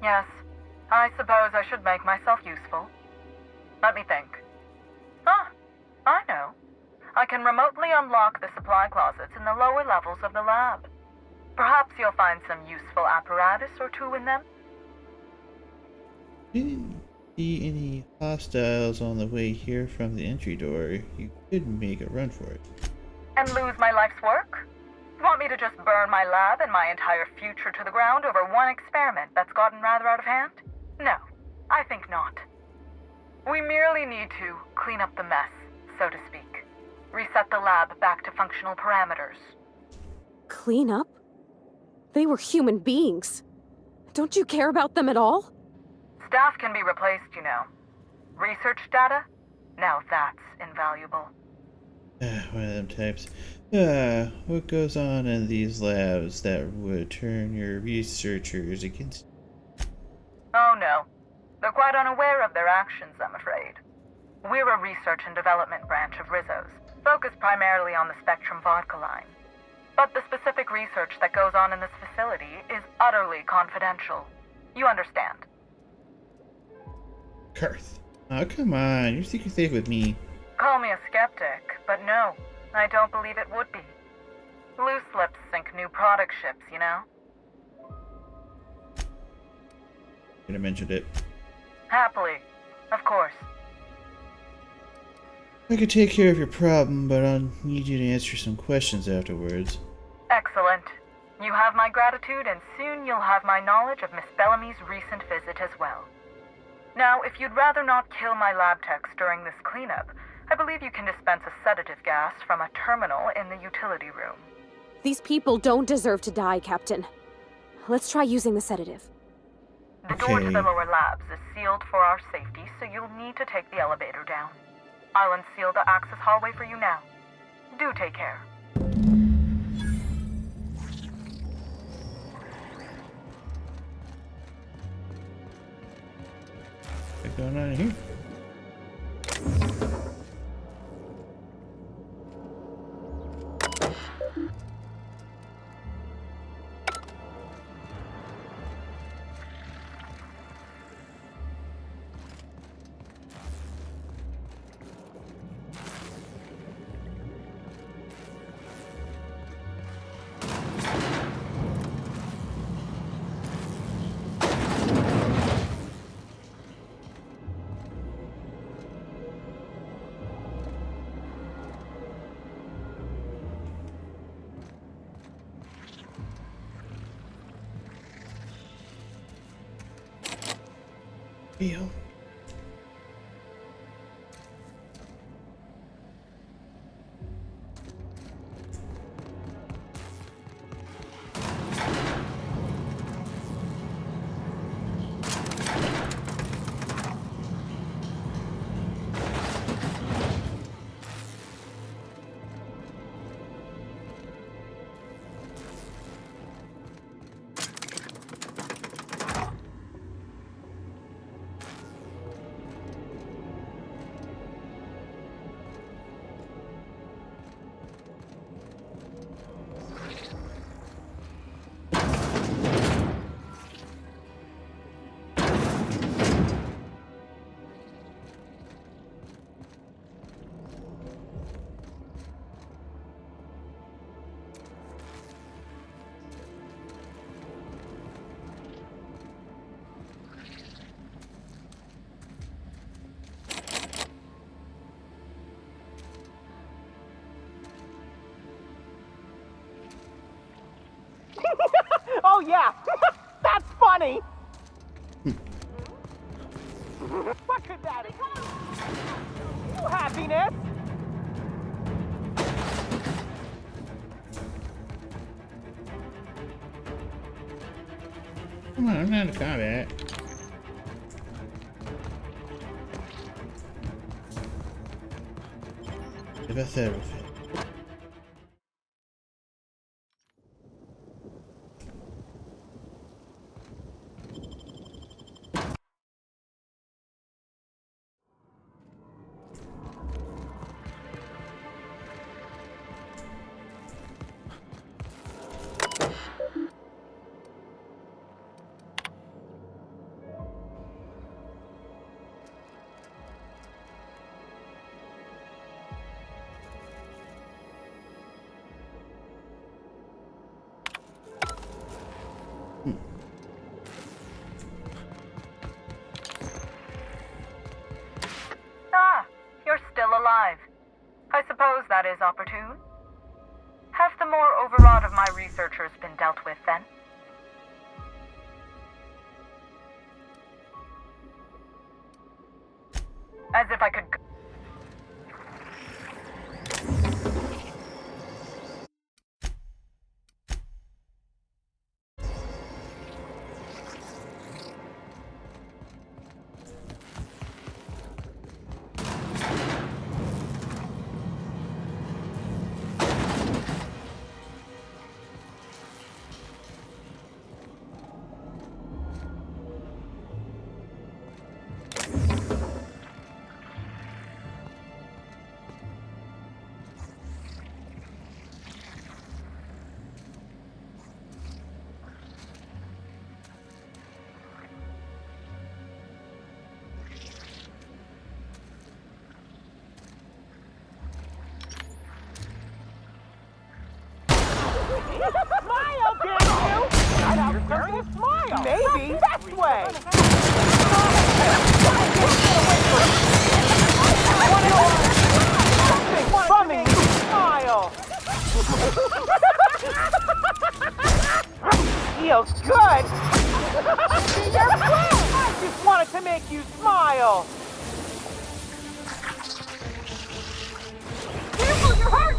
Yes. I suppose I should make myself useful. Let me think. Ah, I know. I can remotely unlock the supply closets in the lower levels of the lab. Perhaps you'll find some useful apparatus or two in them. You didn't see any hostiles on the way here from the entry door. You could make a run for it. And lose my life's work? You want me to just burn my lab and my entire future to the ground over one experiment that's gotten rather out of hand? No, I think not. We merely need to clean up the mess, so to speak. Reset the lab back to functional parameters. Clean up? They were human beings. Don't you care about them at all? Staff can be replaced, you know. Research data? Now that's invaluable. One of them types. What goes on in these labs that would turn your researchers against you? Oh no. They're quite unaware of their actions, I'm afraid. We're a research and development branch of Rizzo's, focused primarily on the Spectrum vodka line. But the specific research that goes on in this facility is utterly confidential. You understand? Karth. Oh, come on. You're secret safe with me. Call me a skeptic, but no, I don't believe it would be. Loose lips sink new product ships, you know? Could have mentioned it. Happily, of course. I could take care of your problem, but I'll need you to answer some questions afterwards. Excellent. You have my gratitude, and soon you'll have my knowledge of Miss Bellamy's recent visit as well. Now, if you'd rather not kill my lab techs during this cleanup, I believe you can dispense a sedative gas from a terminal in the utility room. These people don't deserve to die, Captain. Let's try using the sedative. The door to the lower labs is sealed for our safety, so you'll need to take the elevator down. I'll unseal the access hallway for you now. Do take care. What's going on in here? Feel. Oh yeah, that's funny. What could that be? You happiness? Come on, I'm not in combat. What about that? Ah, you're still alive. I suppose that is opportune. Have the more overwrought of my researchers been dealt with then? As if I could... feels good! Be your friend! I just wanted to make you smile! Careful, you're hurt!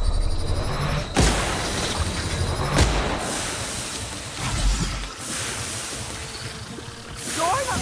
Join us!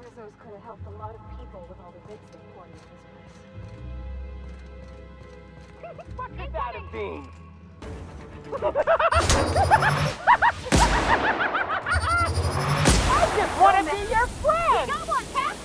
Rizzo's could have helped a lot of people with all the bits they poured into this place. What could that have been? I just want to be your friend! Come on, Cap!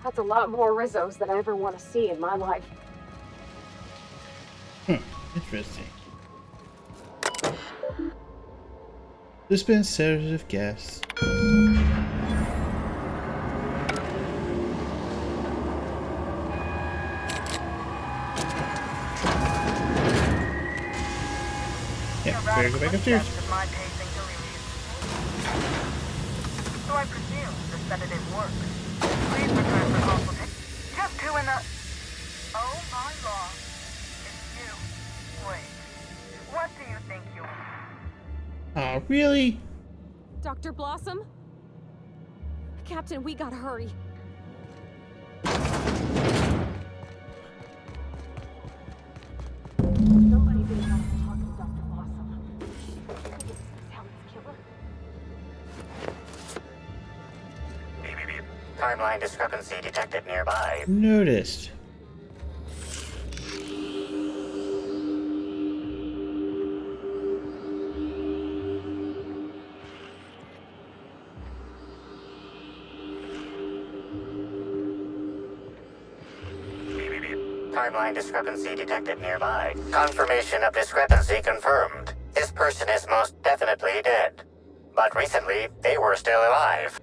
That's a lot more Rizzos than I ever want to see in my life. Interesting. Dispense sedative gas. Yeah, better go back upstairs. So I presume the sedative works. Please return for consultation. Just who in the... Oh my law. It's you. Wait. What do you think you... Oh, really? Dr. Blossom? Captain, we gotta hurry. Somebody being able to talk to Dr. Blossom. Could you Helen's killer? Timeline discrepancy detected nearby. Noticed. Timeline discrepancy detected nearby. Confirmation of discrepancy confirmed. This person is most definitely dead. But recently, they were still alive.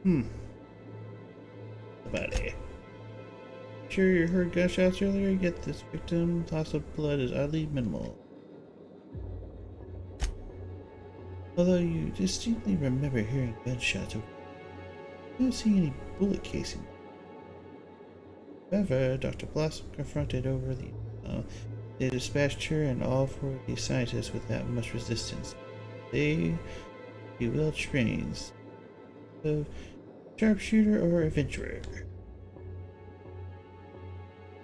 Buddy. Sure you heard gunshots earlier, yet this victim's loss of blood is oddly minimal. Although you distinctly remember hearing gunshots, you don't see any bullet casing. However, Dr. Blossom confronted over they dispatched her and all four of the scientists without much resistance. They be well trained. So, sharpshooter or adventurer?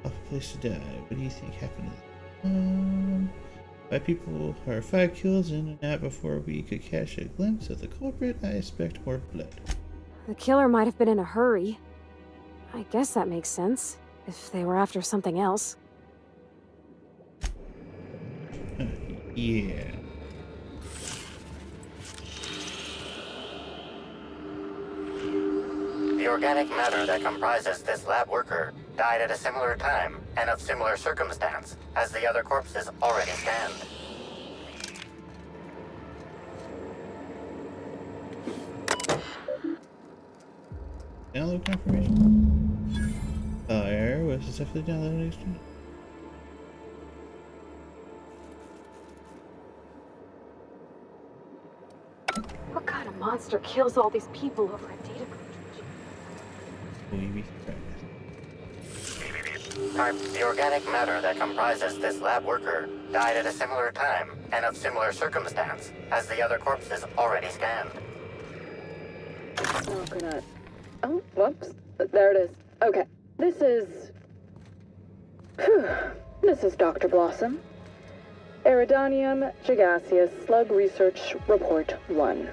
Off place to die. What do you think happened? 5 people or 5 kills in and out before we could catch a glimpse of the culprit. I expect more blood. The killer might have been in a hurry. I guess that makes sense, if they were after something else. Yeah. The organic matter that comprises this lab worker died at a similar time and of similar circumstance as the other corpses already scanned. Download confirmation? Error was successfully downloaded. What kind of monster kills all these people over a data cartridge? The organic matter that comprises this lab worker died at a similar time and of similar circumstance as the other corpses already scanned. Oh, gonna... Oh, whoops. There it is. Okay. This is... This is Dr. Blossom. Eridanium gigaseous slug research report 1.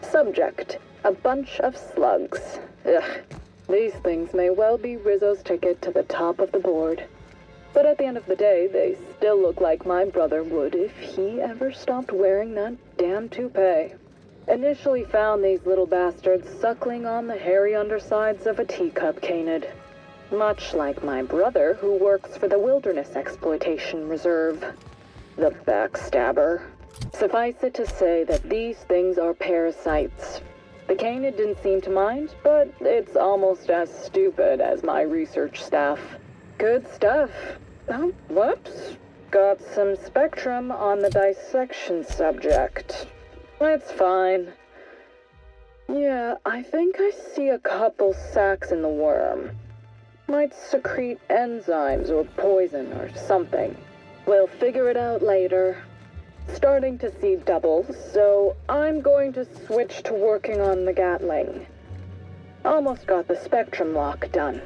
Subject, a bunch of slugs. Ugh. These things may well be Rizzo's ticket to the top of the board. But at the end of the day, they still look like my brother would if he ever stopped wearing that damn toupee. Initially found these little bastards suckling on the hairy undersides of a teacup canid. Much like my brother, who works for the Wilderness Exploitation Reserve. The backstabber. Suffice it to say that these things are parasites. The canid didn't seem to mind, but it's almost as stupid as my research staff. Good stuff. Oh, whoops. Got some spectrum on the dissection subject. That's fine. Yeah, I think I see a couple sacs in the worm. Might secrete enzymes or poison or something. We'll figure it out later. Starting to see doubles, so I'm going to switch to working on the Gatling. Almost got the spectrum lock done.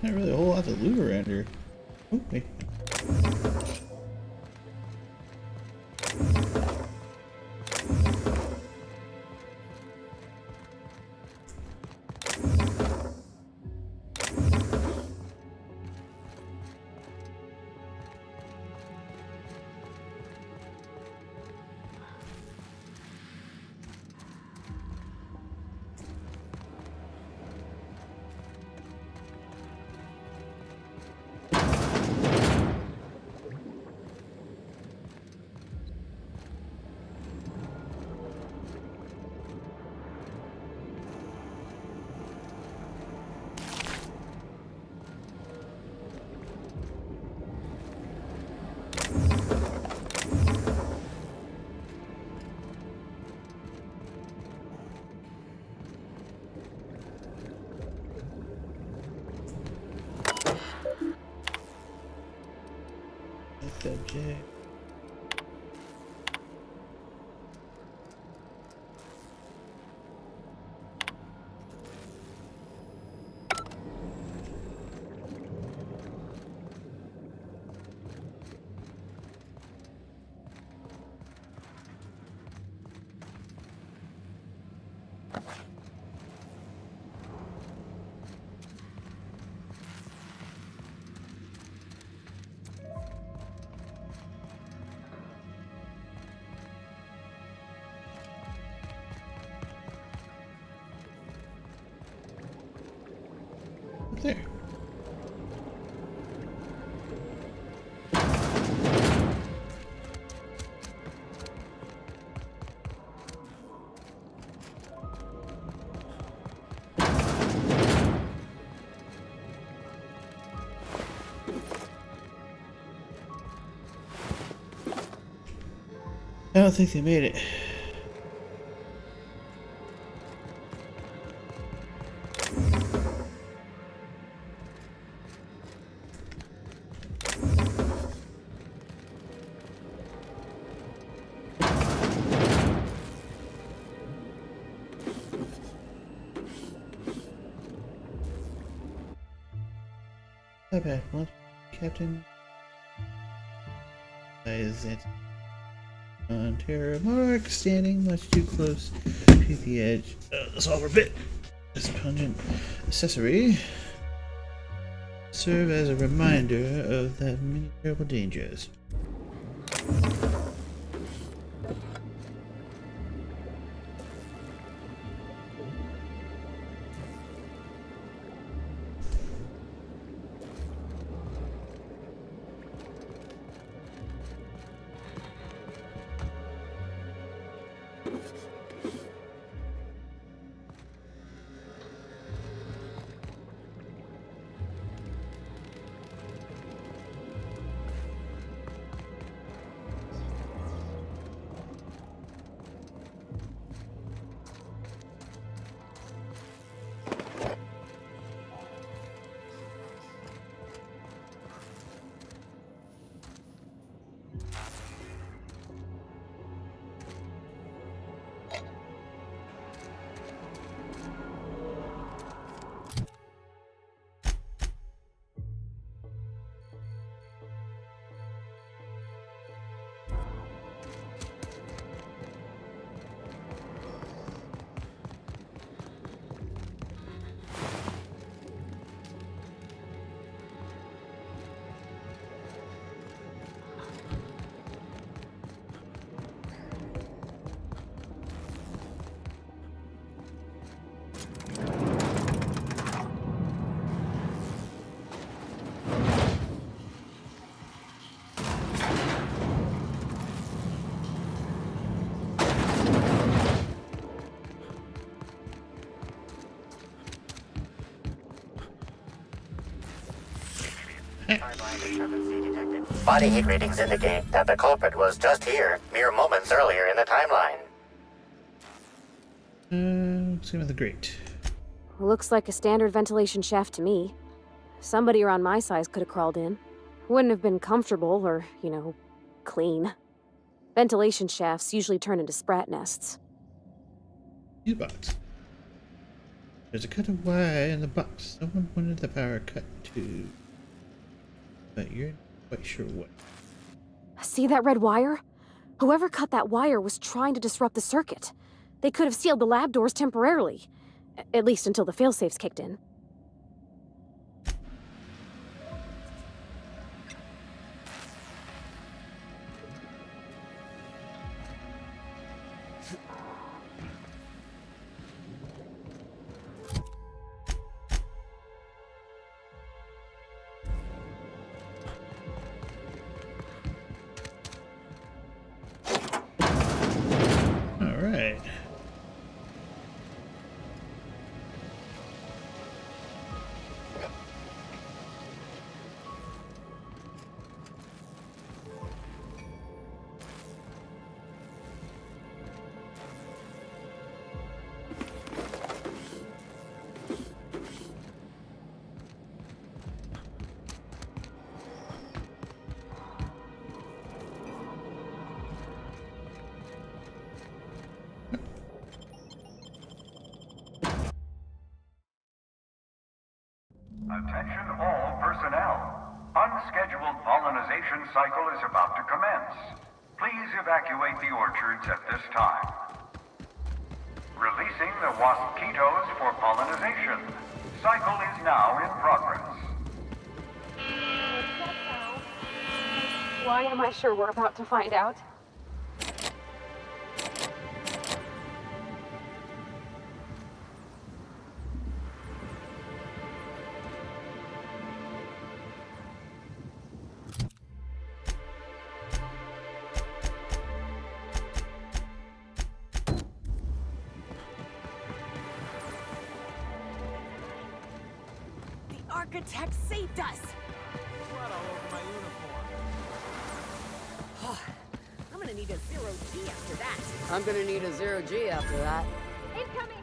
Not really a whole lot to loot around here. Oh, wait. Yeah. There. I don't think they made it. Not bad. Well, Captain is it on terror mark, standing much too close to the edge of the solver bit. This pungent accessory serve as a reminder of the many terrible dangers. Body heat readings indicate that the culprit was just here, mere moments earlier in the timeline. Same with the grate. Looks like a standard ventilation shaft to me. Somebody around my size could have crawled in. Wouldn't have been comfortable or, clean. Ventilation shafts usually turn into sprat nests. Fuse box. There's a cut of wire in the box. Someone wanted the power cut too. But you're not quite sure what. See that red wire? Whoever cut that wire was trying to disrupt the circuit. They could have sealed the lab doors temporarily. At least until the failsafes kicked in. Attention all personnel. Unscheduled pollinization cycle is about to commence. Please evacuate the orchards at this time. Releasing the wasquitos for pollinization. Cycle is now in progress. Why am I sure we're about to find out? The architect saved us! Blood all over my uniform. I'm gonna need a zero-G after that. I'm gonna need a zero-G after that. Incoming!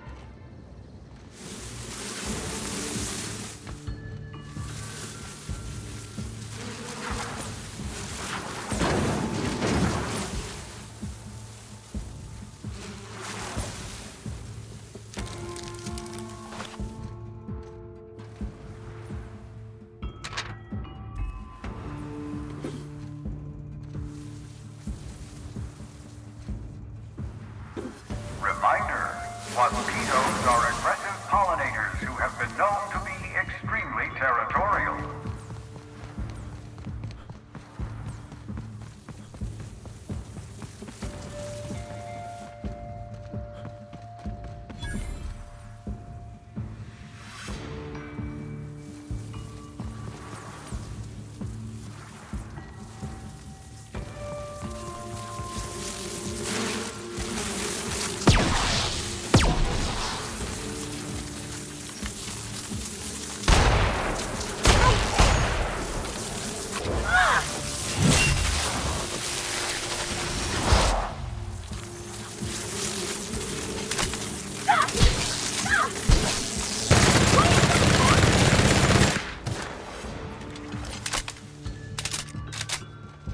Reminder, mosquitoes are aggressive pollinators who have been known to be extremely territorial.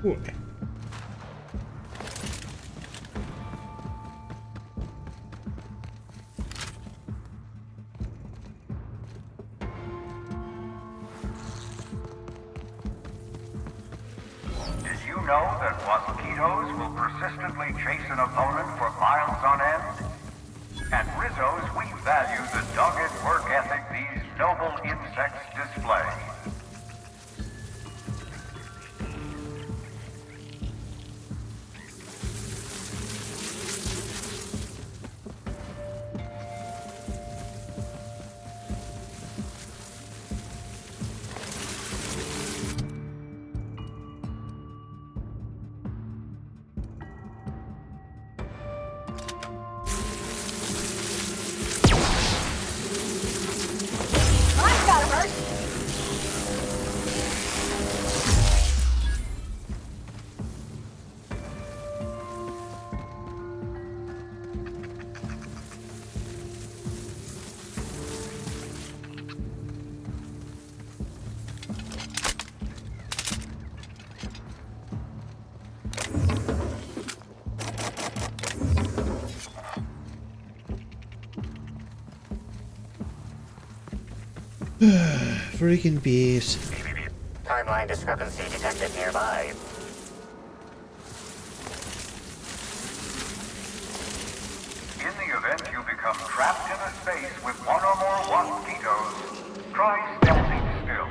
Boy. Did you know that mosquitoes will persistently chase an opponent for miles on end? At Rizzo's, we value the dogged work ethic these noble insects display. I've got him hurt! Freaking bees. Timeline discrepancy detected nearby. In the event you become trapped in a space with one or more mosquitoes, try standing still.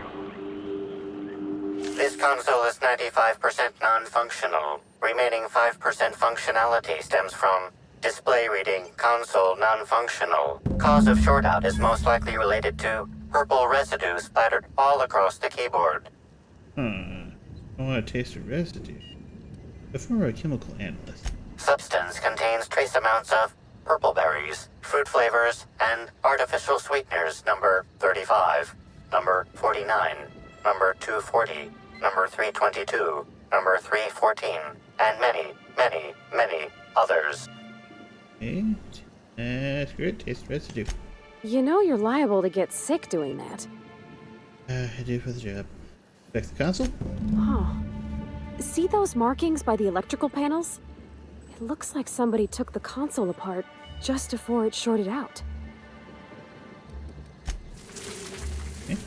This console is 95% non-functional. Remaining 5% functionality stems from display reading console non-functional. Cause of shortout is most likely related to purple residue splattered all across the keyboard. I want to taste the residue. A former chemical analyst. Substance contains trace amounts of purple berries, fruit flavors, and artificial sweeteners number 35, number 49, number 240, number 322, number 314, and many, many, many others. Okay. Screw it, taste the residue. You know you're liable to get sick doing that. I do for the job. Back to the console? Huh. See those markings by the electrical panels? It looks like somebody took the console apart just before it shorted out. Okay.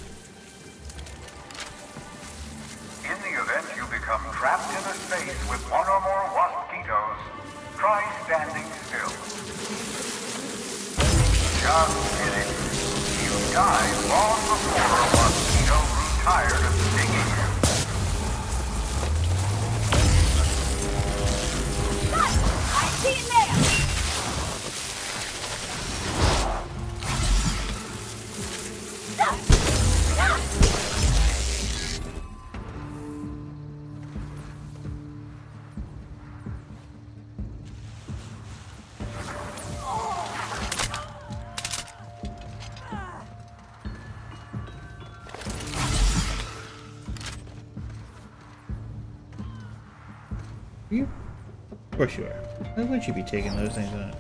You? Of course you are. Why wouldn't you be taking those things out?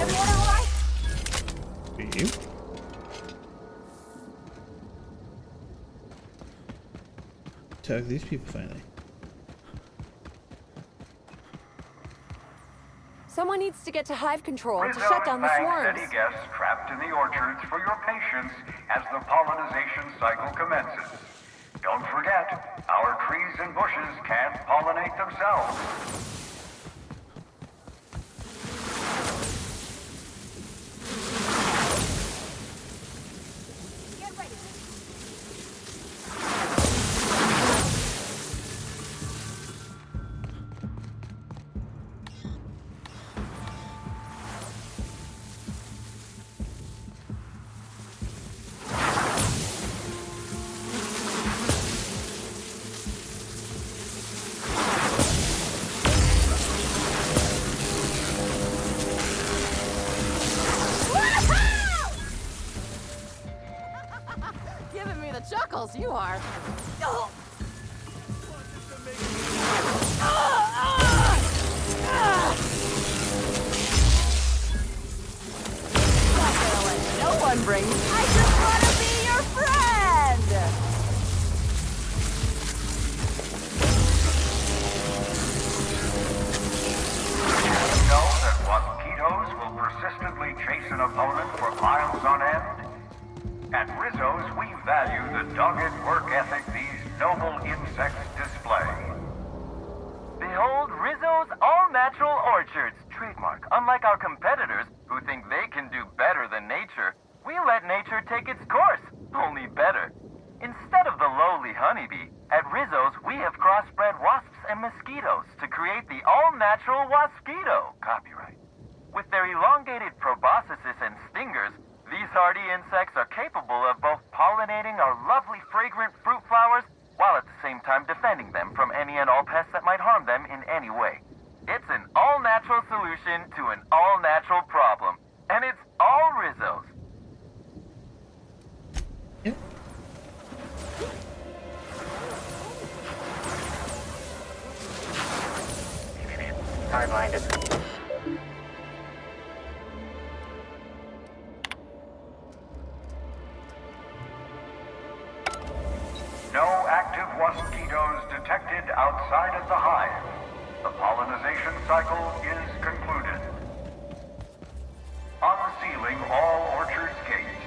Everyone all right? For you? Talk to these people finally. Someone needs to get to hive control to Rizzo shut down the thanks swarms. any guests trapped in the orchards for your patience as the pollinization cycle commences. Don't forget, our trees and bushes can't pollinate themselves. Get ready. Giving me the chuckles, you are. No one brings. I just want to be your friend! You know that mosquitoes will persistently chase an opponent for miles on end? At Rizzo's, we value the dogged work ethic these noble insects display. Behold Rizzo's all-natural orchards, trademark. Unlike our competitors, who think they can do better than nature, we let nature take its course, only better. Instead of the lowly honeybee, at Rizzo's we have crossbred wasps and mosquitoes to create the all-natural wasquito, copyright. With their elongated proboscises and stingers, these hardy insects are capable of both pollinating our lovely fragrant fruit flowers, while at the same time defending them from any and all pests that might harm them in any way. It's an all-natural solution to an all-natural problem, and it's all Rizzo's. Timeline is... No active mosquitoes detected outside of the hive. The pollinization cycle is concluded. Unsealing all orchards gates.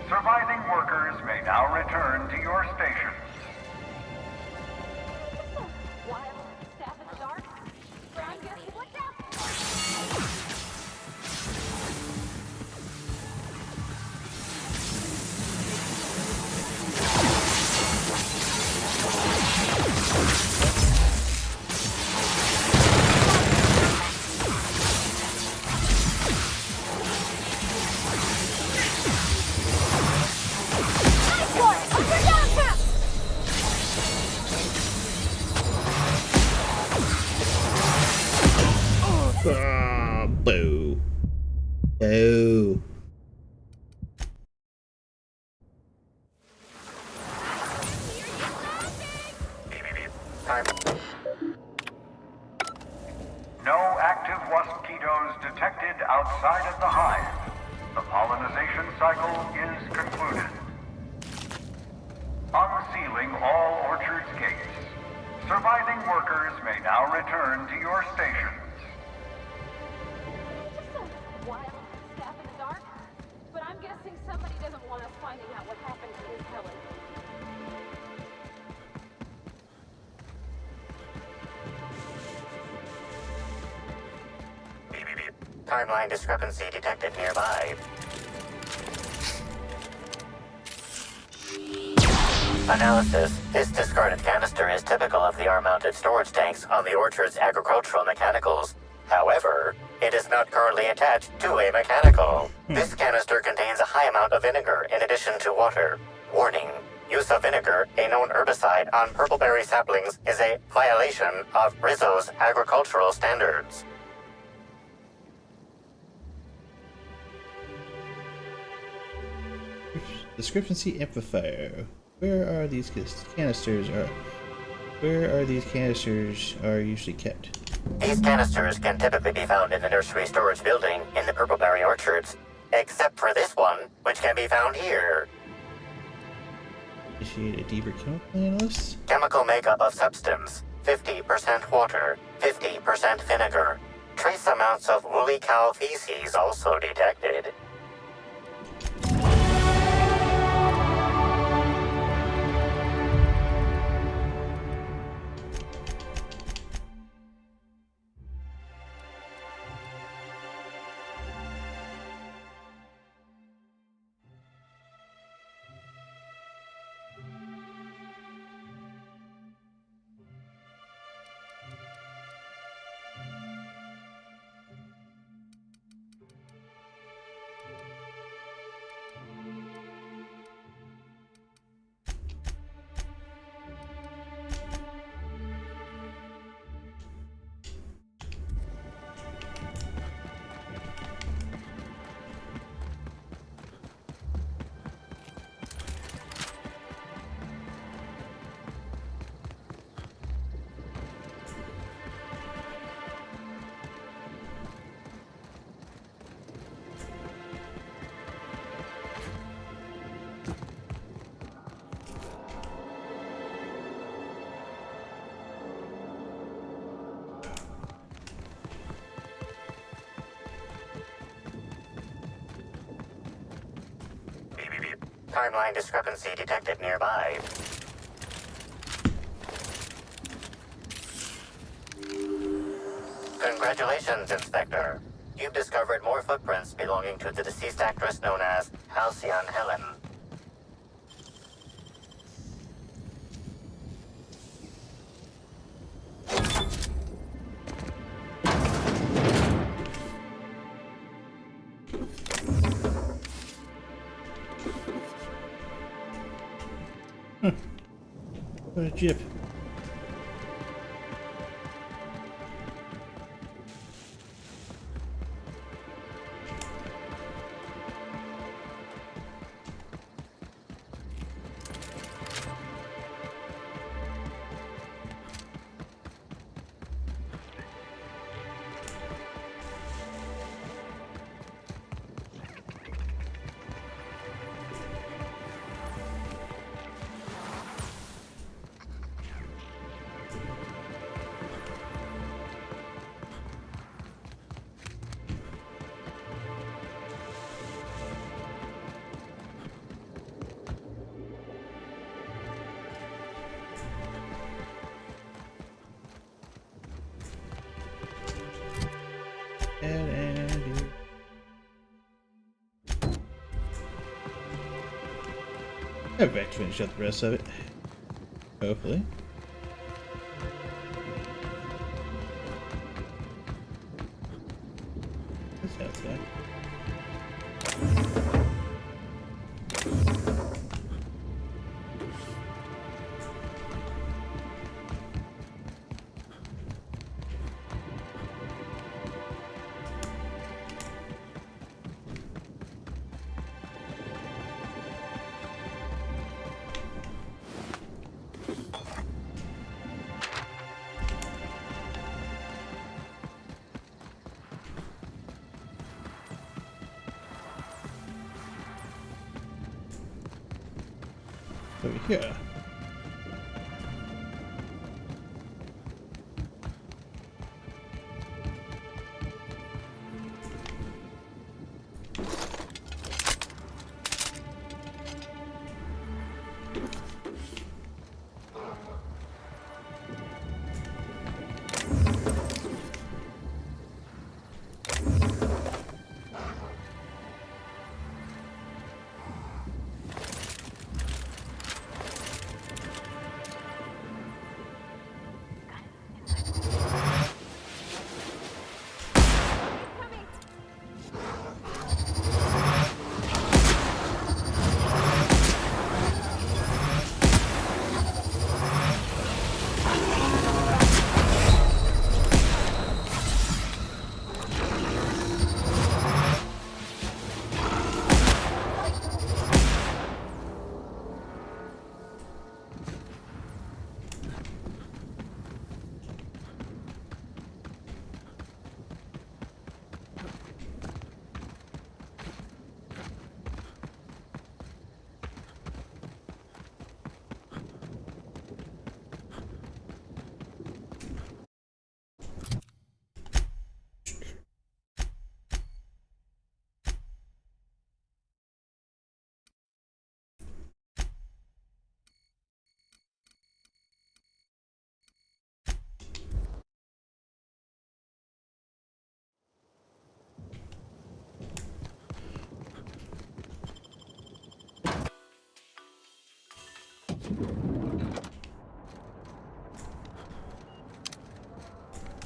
Surviving workers may now return to your stations. Staff in the dark? I'm guessing what's Ah, boo. Boo. No active mosquitoes detected outside of the hive. The pollinization cycle is concluded. Unsealing all orchards gates. Surviving workers may now return to your stations. Wild staff in the dark? But I'm guessing somebody doesn't want us finding out what happened to his Helen. Timeline discrepancy detected nearby. Analysis. This discarded canister is typical of the R-mounted storage tanks on the orchard's agricultural mechanicals. However, it is not currently attached to a mechanical. This canister contains a high amount of vinegar in addition to water. Warning. Use of vinegar, a known herbicide, on purpleberry saplings is a violation of Rizzo's agricultural standards. Discrepancy amplifier. Where are these canisters? Where are these canisters are usually kept? These canisters can typically be found in the nursery storage building in the purpleberry orchards, except for this one, which can be found here. Initiate a deeper chemical analysis. Chemical makeup of substance: 50% water, 50% vinegar. Trace amounts of woolly cow feces also detected. Timeline discrepancy detected nearby. Congratulations, Inspector. You've discovered more footprints belonging to the deceased actress known as Halcyon Helen. What a jip. I'll back to finish up the rest of it. Hopefully. That's outside. Over here.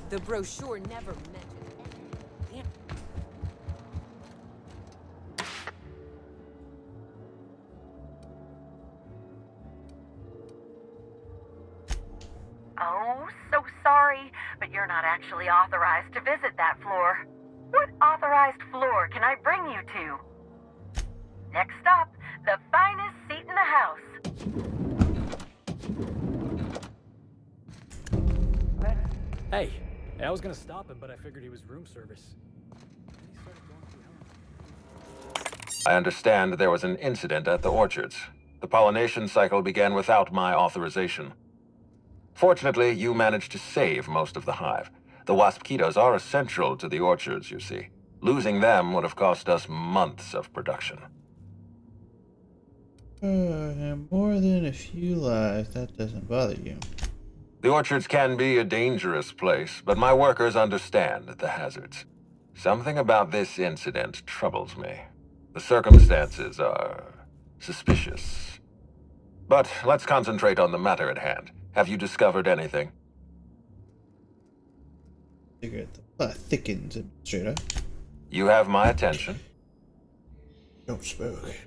The brochure never mentioned anything. Oh, so sorry, but you're not actually authorized to visit that floor. What authorized floor can I bring you to? Next stop, the finest seat in the house. Hey, I was gonna stop him, but I figured he was room service. I understand there was an incident at the orchards. The pollination cycle began without my authorization. Fortunately, you managed to save most of the hive. The wasp-mosquitoes are essential to the orchards, you see. Losing them would have cost us months of production. And more than a few lives, that doesn't bother you. The orchards can be a dangerous place, but my workers understand the hazards. Something about this incident troubles me. The circumstances are suspicious. But let's concentrate on the matter at hand. Have you discovered anything? Cigarette, the plot thickens, Administrator. You have my attention. Don't smoke.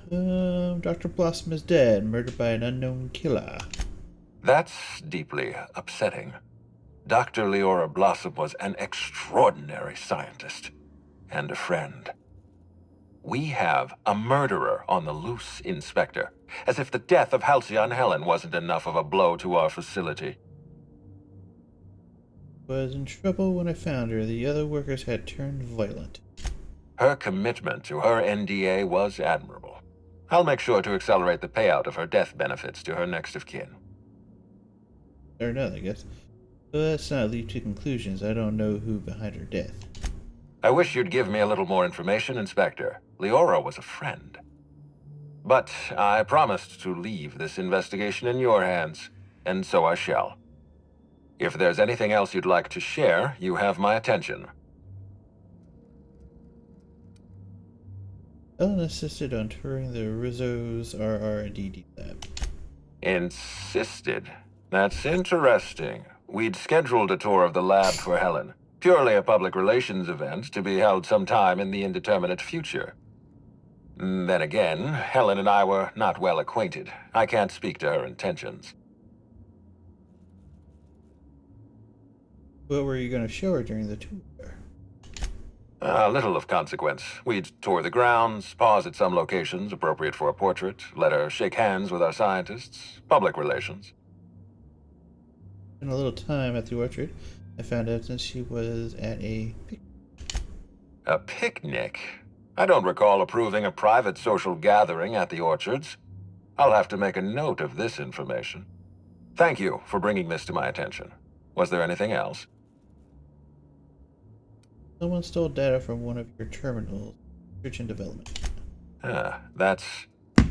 Dr. Blossom is dead, murdered by an unknown killer. That's deeply upsetting. Dr. Leora Blossom was an extraordinary scientist and a friend. We have a murderer on the loose, Inspector. As if the death of Halcyon Helen wasn't enough of a blow to our facility. Was in trouble when I found her. The other workers had turned violent. Her commitment to her NDA was admirable. I'll make sure to accelerate the payout of her death benefits to her next of kin. Or none, I guess. But let's not leap to conclusions. I don't know who behind her death. I wish you'd give me a little more information, Inspector. Leora was a friend. But I promised to leave this investigation in your hands, and so I shall. If there's anything else you'd like to share, you have my attention. Ellen insisted on touring the Rizzo's RR&D lab. Insisted? That's interesting. We'd scheduled a tour of the lab for Helen. Purely a public relations event to be held sometime in the indeterminate future. Then again, Helen and I were not well acquainted. I can't speak to her intentions. What were you going to show her during the tour? Little of consequence. We'd tour the grounds, pause at some locations appropriate for a portrait, let her shake hands with our scientists. Public relations. In a little time at the orchard, I found out that she was at a picnic. A picnic? I don't recall approving a private social gathering at the orchards. I'll have to make a note of this information. Thank you for bringing this to my attention. Was there anything else? Someone stole data from one of your terminals. Research and development. That's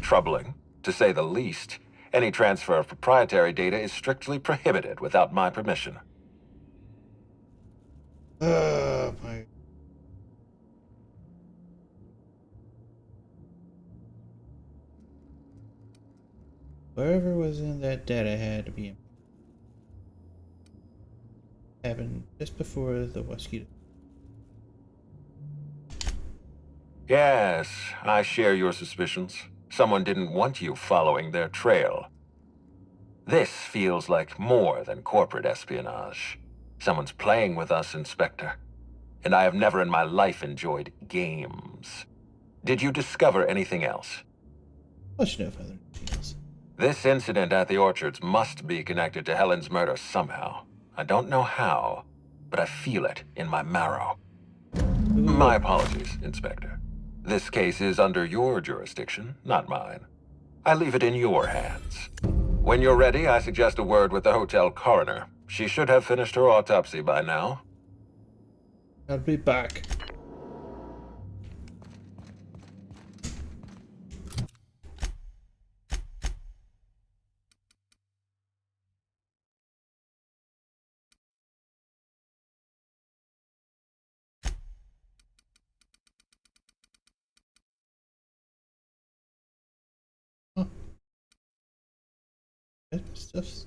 troubling, to say the least. Any transfer of proprietary data is strictly prohibited without my permission. My... Whatever was in that data had to be happened just before the mosquito. Yes, I share your suspicions. Someone didn't want you following their trail. This feels like more than corporate espionage. Someone's playing with us, Inspector. And I have never in my life enjoyed games. Did you discover anything else? Much enough other anything else. This incident at the orchards must be connected to Helen's murder somehow. I don't know how, but I feel it in my marrow. My apologies, Inspector. This case is under your jurisdiction, not mine. I leave it in your hands. When you're ready, I suggest a word with the hotel coroner. She should have finished her autopsy by now. I'll be back. Stuff's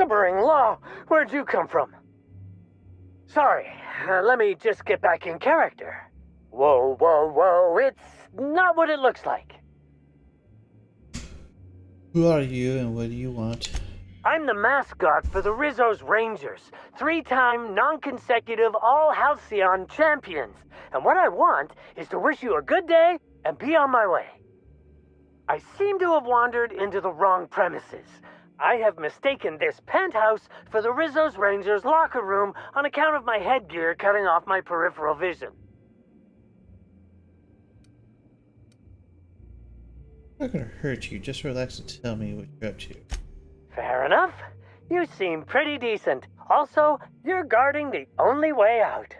gibbering law. Where'd you come from? Sorry, let me just get back in character. Whoa, whoa, whoa, it's not what it looks like. Who are you and what do you want? I'm the mascot for the Rizzo's Rangers, 3-time non-consecutive all-Halcyon champions. And what I want is to wish you a good day and be on my way. I seem to have wandered into the wrong premises. I have mistaken this penthouse for the Rizzo's Rangers locker room on account of my headgear cutting off my peripheral vision. I'm not gonna hurt you. Just relax and tell me what you're up to. Fair enough. You seem pretty decent. Also, you're guarding the only way out.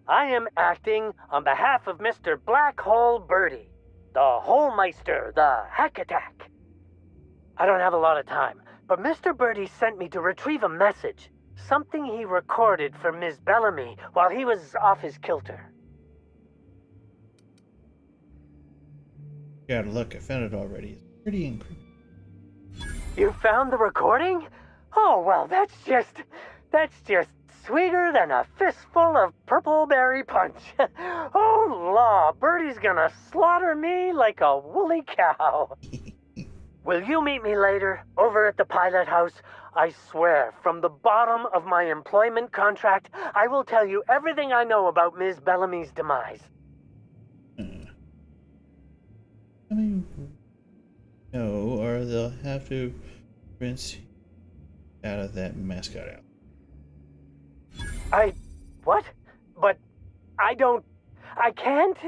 I am acting on behalf of Mr. Black Hole Birdie, the Holmeister, the Hack Attack. I don't have a lot of time, but Mr. Birdie sent me to retrieve a message. Something he recorded for Ms. Bellamy while he was off his kilter. Yeah, look, I found it already. It's pretty encrypted. You found the recording? Oh, well, that's just sweeter than a fistful of purple berry punch. Oh, law, Birdie's gonna slaughter me like a woolly cow. Will you meet me later, over at the pilot house? I swear, from the bottom of my employment contract, I will tell you everything I know about Ms. Bellamy's demise. I mean, no, or they'll have to rinse out of that mascot out. What? But I can't?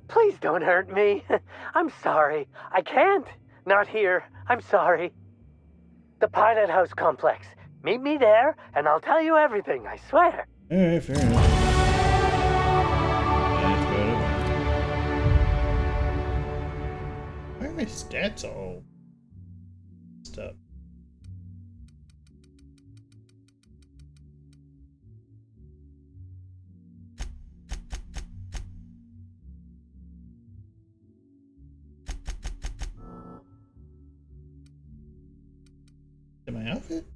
Please don't hurt me. I'm sorry. I can't. Not here. I'm sorry. The Pilot House complex. Meet me there, and I'll tell you everything, I swear. Alright, fair enough. Why are my stats all stuff? My outfit?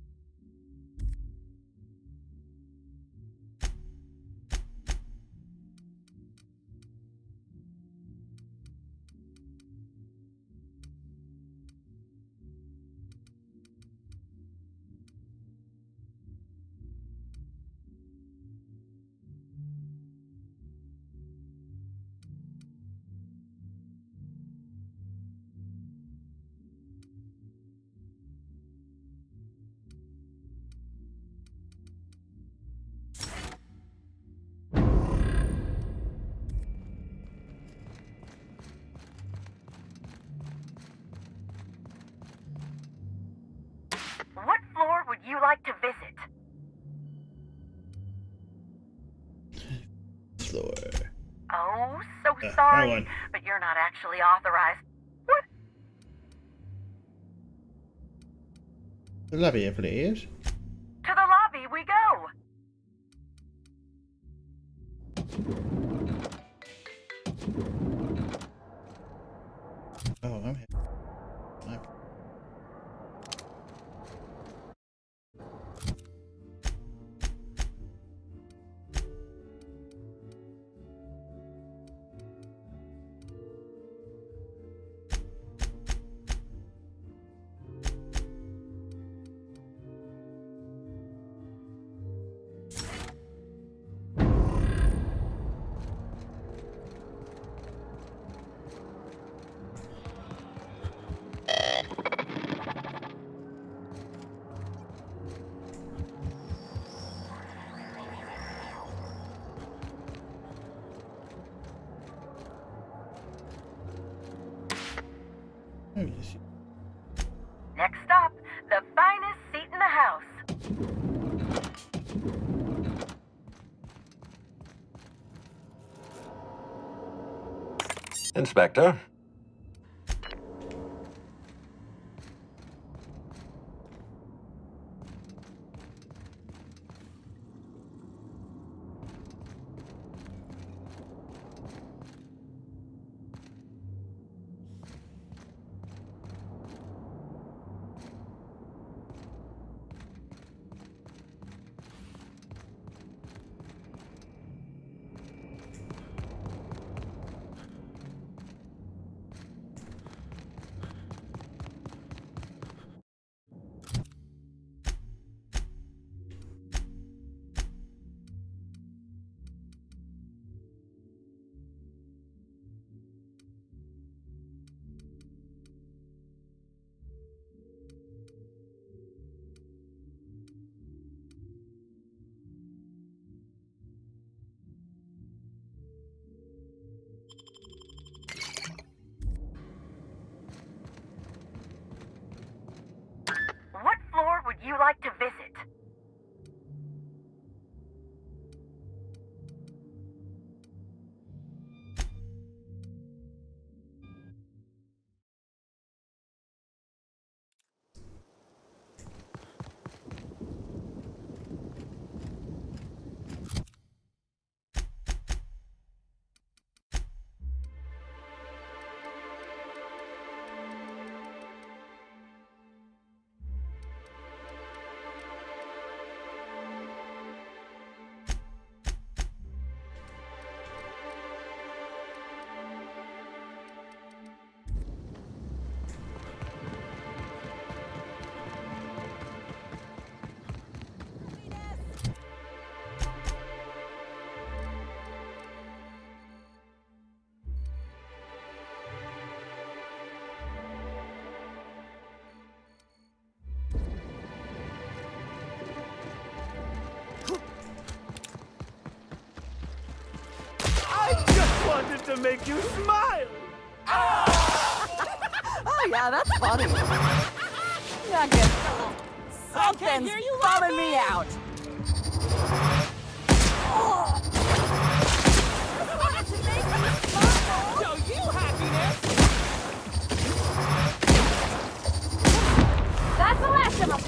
What floor would you like to visit? Floor. Oh, so Wrong sorry, one. but you're not actually authorized. What? The lobby, please. To the lobby we go. Oh, I'm happy. Oh, yes. Next stop, the finest seat in the house. Inspector? you like to visit? Wanted to make you smile! Oh yeah, that's funny. Yeah, I guess something's bumming me out. Show you happiness! That's the last of them!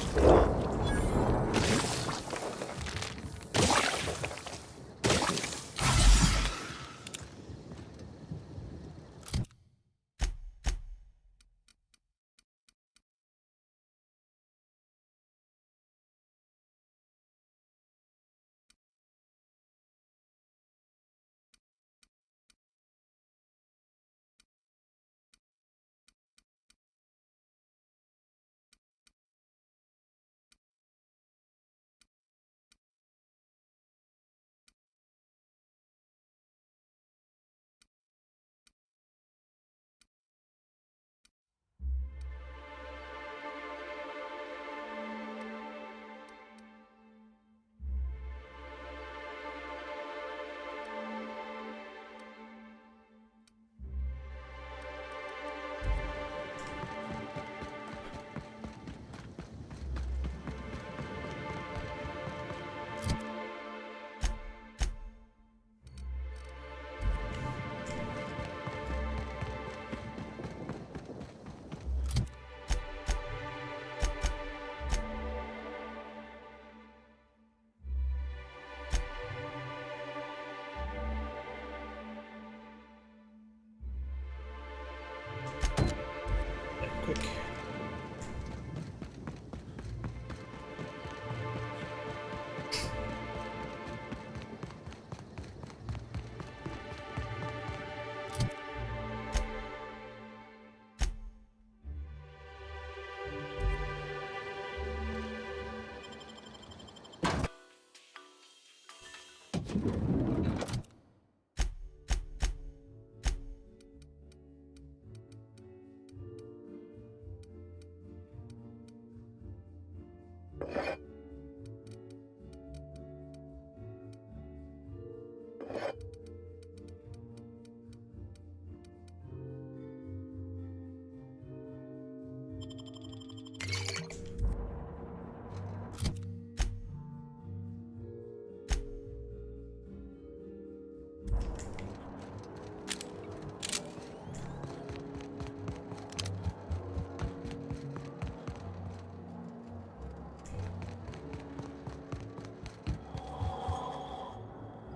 Quick.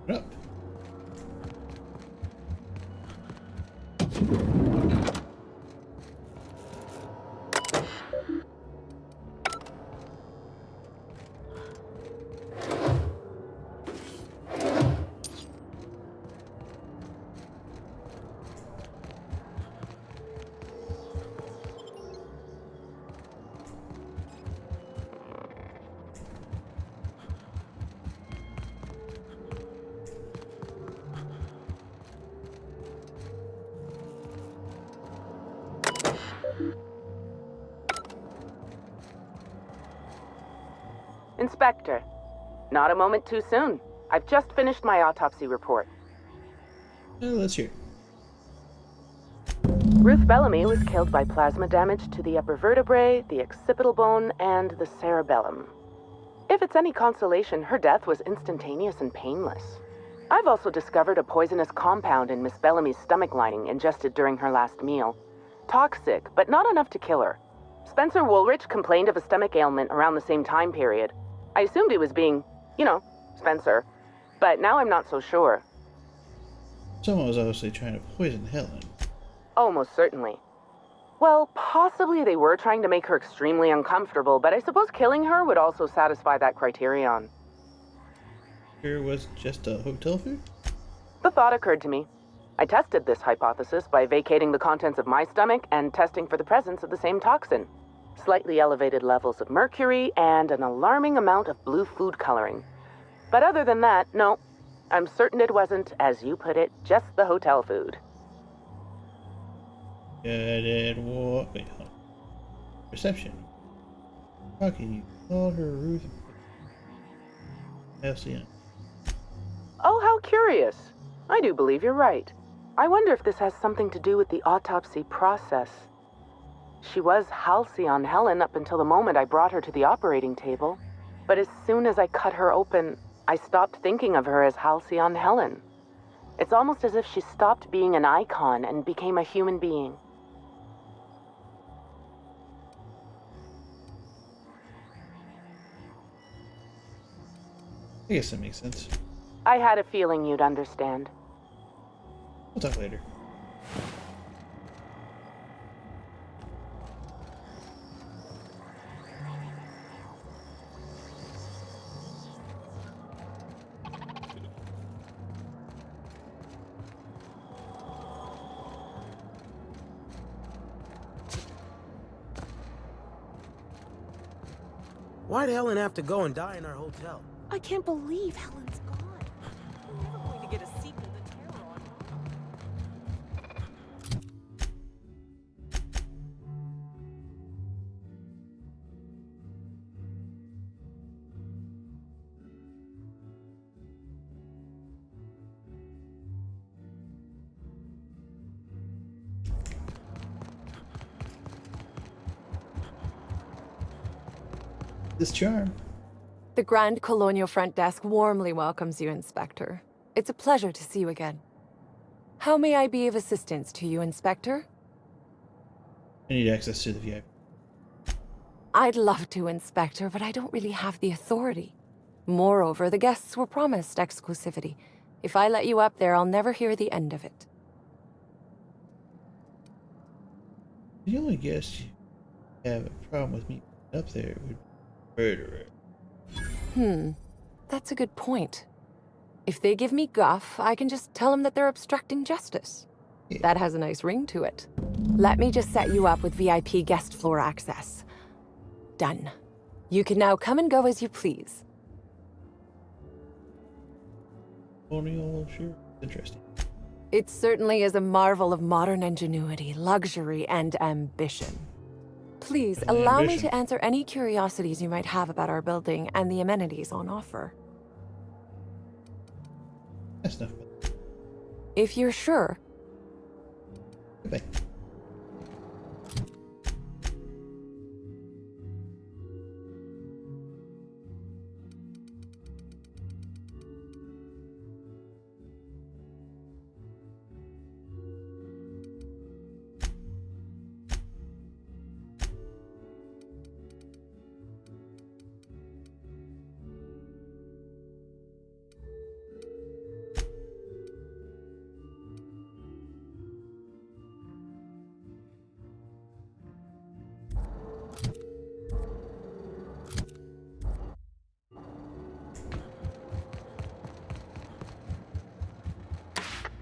Up. Inspector, not a moment too soon. I've just finished my autopsy report. Let's hear it. Ruth Bellamy was killed by plasma damage to the upper vertebrae, the occipital bone, and the cerebellum. If it's any consolation, her death was instantaneous and painless. I've also discovered a poisonous compound in Miss Bellamy's stomach lining ingested during her last meal. Toxic, but not enough to kill her. Spencer Woolrich complained of a stomach ailment around the same time period. I assumed he was being, Spencer. But now I'm not so sure. Someone was obviously trying to poison Helen. Oh, most certainly. Well, possibly they were trying to make her extremely uncomfortable, but I suppose killing her would also satisfy that criterion. Here was just a hotel food? The thought occurred to me. I tested this hypothesis by vacating the contents of my stomach and testing for the presence of the same toxin. Slightly elevated levels of mercury and an alarming amount of blue food coloring. But other than that, no. I'm certain it wasn't, as you put it, just the hotel food. Wait, hold on. Reception. How can you call her Ruth? Halcyon. Oh, how curious. I do believe you're right. I wonder if this has something to do with the autopsy process. She was Halcyon Helen up until the moment I brought her to the operating table. But as soon as I cut her open, I stopped thinking of her as Halcyon Helen. It's almost as if she stopped being an icon and became a human being. I guess that makes sense. I had a feeling you'd understand. We'll talk later. Why'd Helen have to go and die in our hotel? I can't believe Helen's gone. We're never going to get a sequel to Terror on. This charm. The Grand Colonial Front Desk warmly welcomes you, Inspector. It's a pleasure to see you again. How may I be of assistance to you, Inspector? I need access to the VIP. I'd love to, Inspector, but I don't really have the authority. Moreover, the guests were promised exclusivity. If I let you up there, I'll never hear the end of it. The only guess you have a problem with me up there would be murderer. That's a good point. If they give me guff, I can just tell them that they're obstructing justice. Yeah. That has a nice ring to it. Let me just set you up with VIP guest floor access. Done. You can now come and go as you please. Colonial, sure. Interesting. It certainly is a marvel of modern ingenuity, luxury, and ambition. Please, allow me to answer any curiosities you might have about our building and the amenities on offer. That's enough. If you're sure. Goodbye.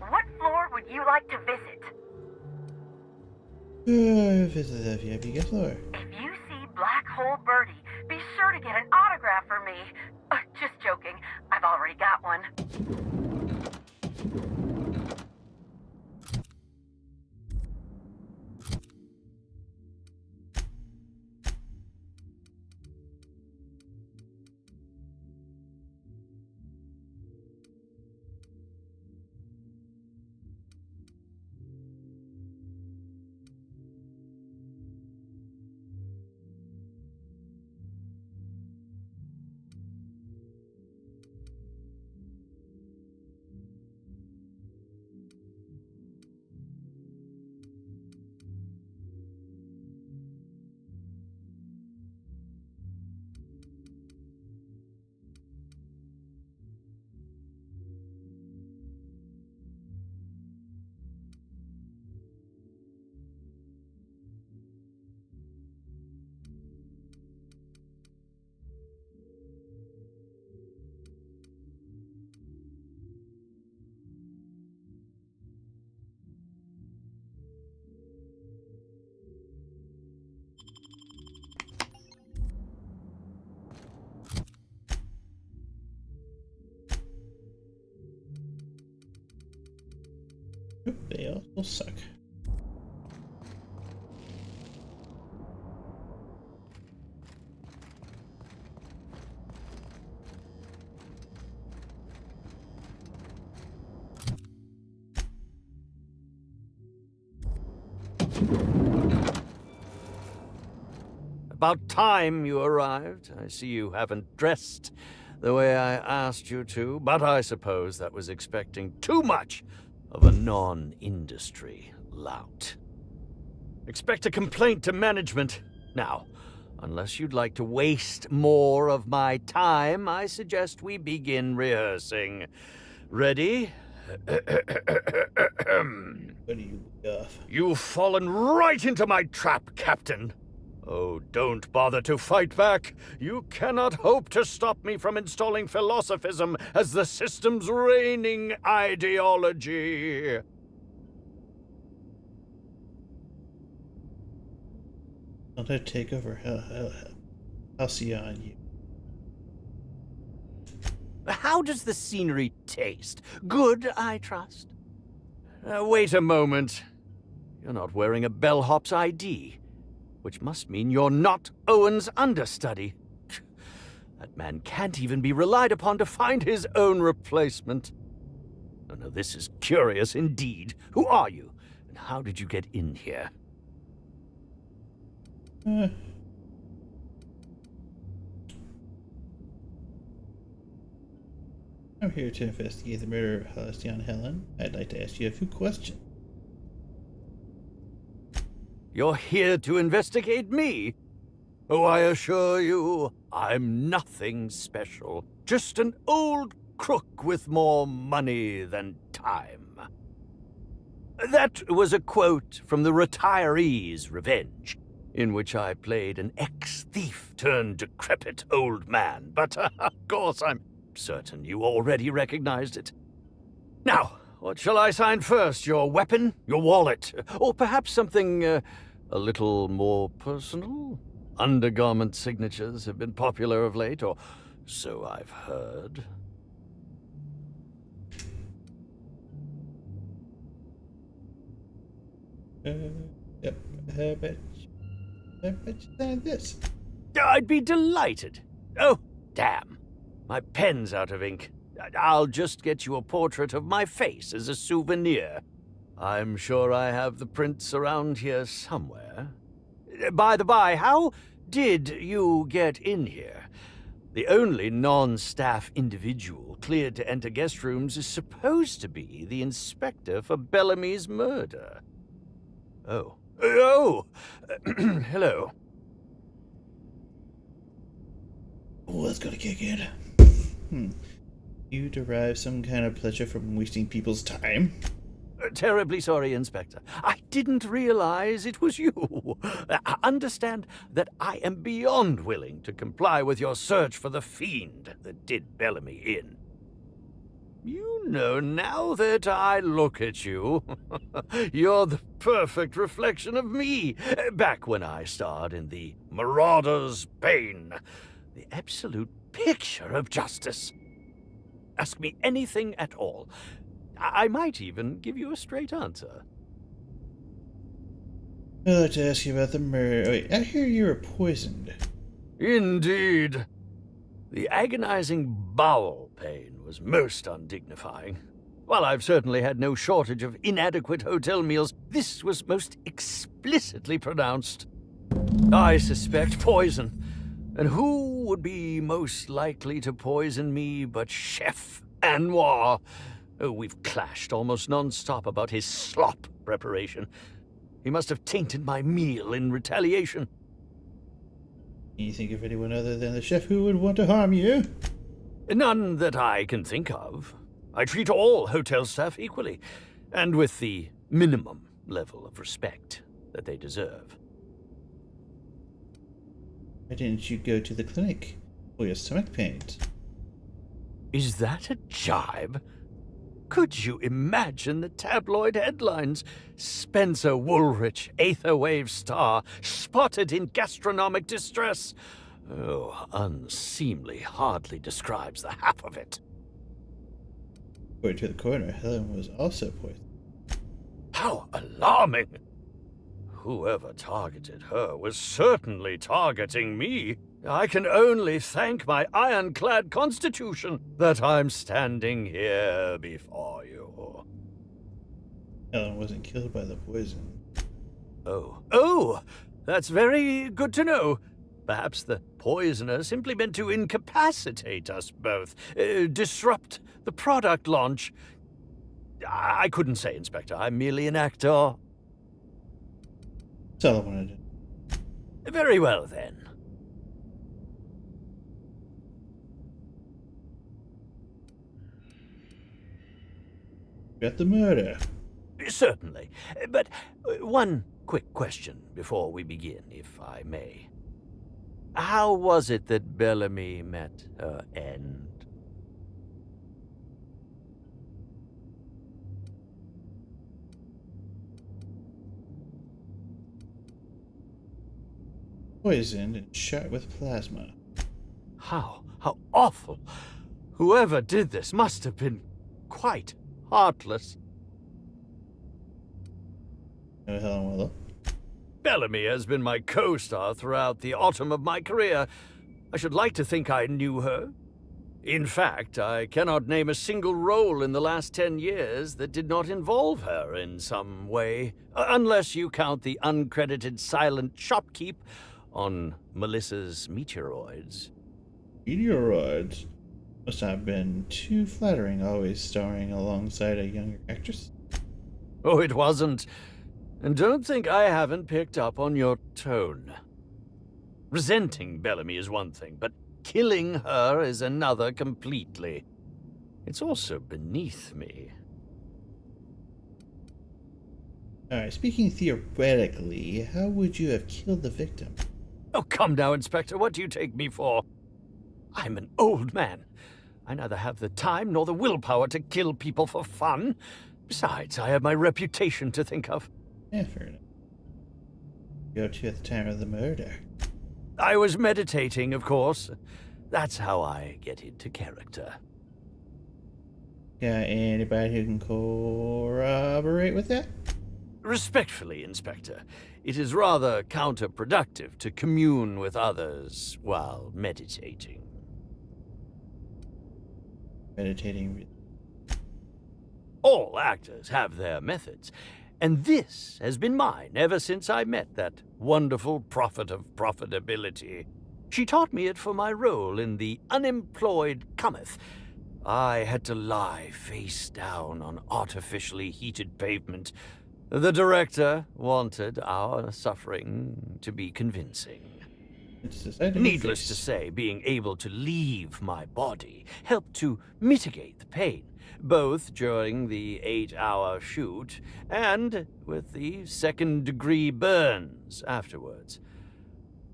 What floor would you like to visit? Visit the VIP guest floor. If you see Black Hole Birdie, be sure to get an autograph for me. Just joking. I've already got one. But they also suck. About time you arrived. I see you haven't dressed the way I asked you to, but I suppose that was expecting too much of a non-industry lout. Expect a complaint to management. Now, unless you'd like to waste more of my time, I suggest we begin rehearsing. Ready? What do you off? You've fallen right into my trap, Captain. Oh, don't bother to fight back. You cannot hope to stop me from installing philosophism as the system's reigning ideology. Don't I take over Halcyon, you? How does the scenery taste? Good, I trust. Wait a moment. You're not wearing a bellhop's ID, which must mean you're not Owen's understudy. That man can't even be relied upon to find his own replacement. Oh, no, this is curious indeed. Who are you, and how did you get in here? I'm here to investigate the murder of Halcyon Helen. I'd like to ask you a few questions. You're here to investigate me? Oh, I assure you, I'm nothing special. Just an old crook with more money than time. That was a quote from The Retiree's Revenge, in which I played an ex-thief turned decrepit old man. But, of course, I'm certain you already recognized it. Now, what shall I sign first? Your weapon? Your wallet? Or perhaps something, a little more personal? Undergarment signatures have been popular of late, or so I've heard. Yep. How about you sign this? I'd be delighted. Oh, damn. My pen's out of ink. I'll just get you a portrait of my face as a souvenir. I'm sure I have the prints around here somewhere. By the by, how did you get in here? The only non-staff individual cleared to enter guest rooms is supposed to be the inspector for Bellamy's murder. Oh. Oh! Hello. Oh, that's gonna kick in. You derive some kind of pleasure from wasting people's time? Terribly sorry, Inspector. I didn't realize it was you. Understand that I am beyond willing to comply with your search for the fiend that did Bellamy in. You know, now that I look at you, you're the perfect reflection of me, back when I starred in The Marauder's Bane, the absolute picture of justice. Ask me anything at all. I might even give you a straight answer. I'd like to ask you about the murder. Wait, I hear you were poisoned. Indeed. The agonizing bowel pain was most undignifying. While I've certainly had no shortage of inadequate hotel meals, this was most explicitly pronounced. I suspect poison. And who would be most likely to poison me but Chef Anwar? Oh, we've clashed almost non-stop about his slop preparation. He must have tainted my meal in retaliation. Can you think of anyone other than the chef who would want to harm you? None that I can think of. I treat all hotel staff equally, and with the minimum level of respect that they deserve. Why didn't you go to the clinic for your stomach pains? Is that a jibe? Could you imagine the tabloid headlines? Spencer Woolrich, Aetherwave star, spotted in gastronomic distress. Oh, unseemly hardly describes the half of it. According to the coroner, Helen was also poisoned. How alarming! Whoever targeted her was certainly targeting me. I can only thank my ironclad constitution that I'm standing here before you. Helen wasn't killed by the poison. Oh, that's very good to know. Perhaps the poisoner simply meant to incapacitate us both, disrupt the product launch. I couldn't say, Inspector. I'm merely an actor. That's all I wanted to do. Very well, then. Got the murder. Certainly. But one quick question before we begin, if I may. How was it that Bellamy met her end? Poisoned and shot with plasma. How awful. Whoever did this must have been quite heartless. No, Helen Willow. Bellamy has been my co-star throughout the autumn of my career. I should like to think I knew her. In fact, I cannot name a single role in the last 10 years that did not involve her in some way, unless you count the uncredited silent shopkeep on Melissa's Meteoroids. Meteoroids? Must not have been too flattering, always starring alongside a younger actress. Oh, it wasn't. And don't think I haven't picked up on your tone. Resenting Bellamy is one thing, but killing her is another completely. It's also beneath me. Alright, speaking theoretically, how would you have killed the victim? Oh, come now, Inspector. What do you take me for? I'm an old man. I neither have the time nor the willpower to kill people for fun. Besides, I have my reputation to think of. Yeah, fair enough. You up to at the time of the murder? I was meditating, of course. That's how I get into character. Got anybody who can corroborate with that? Respectfully, Inspector, it is rather counterproductive to commune with others while meditating. Meditating. All actors have their methods, and this has been mine ever since I met that wonderful prophet of profitability. She taught me it for my role in The Unemployed Cometh. I had to lie face down on artificially heated pavement. The director wanted our suffering to be convincing. Needless to say, being able to leave my body helped to mitigate the pain, both during the 8-hour shoot and with the second-degree burns afterwards.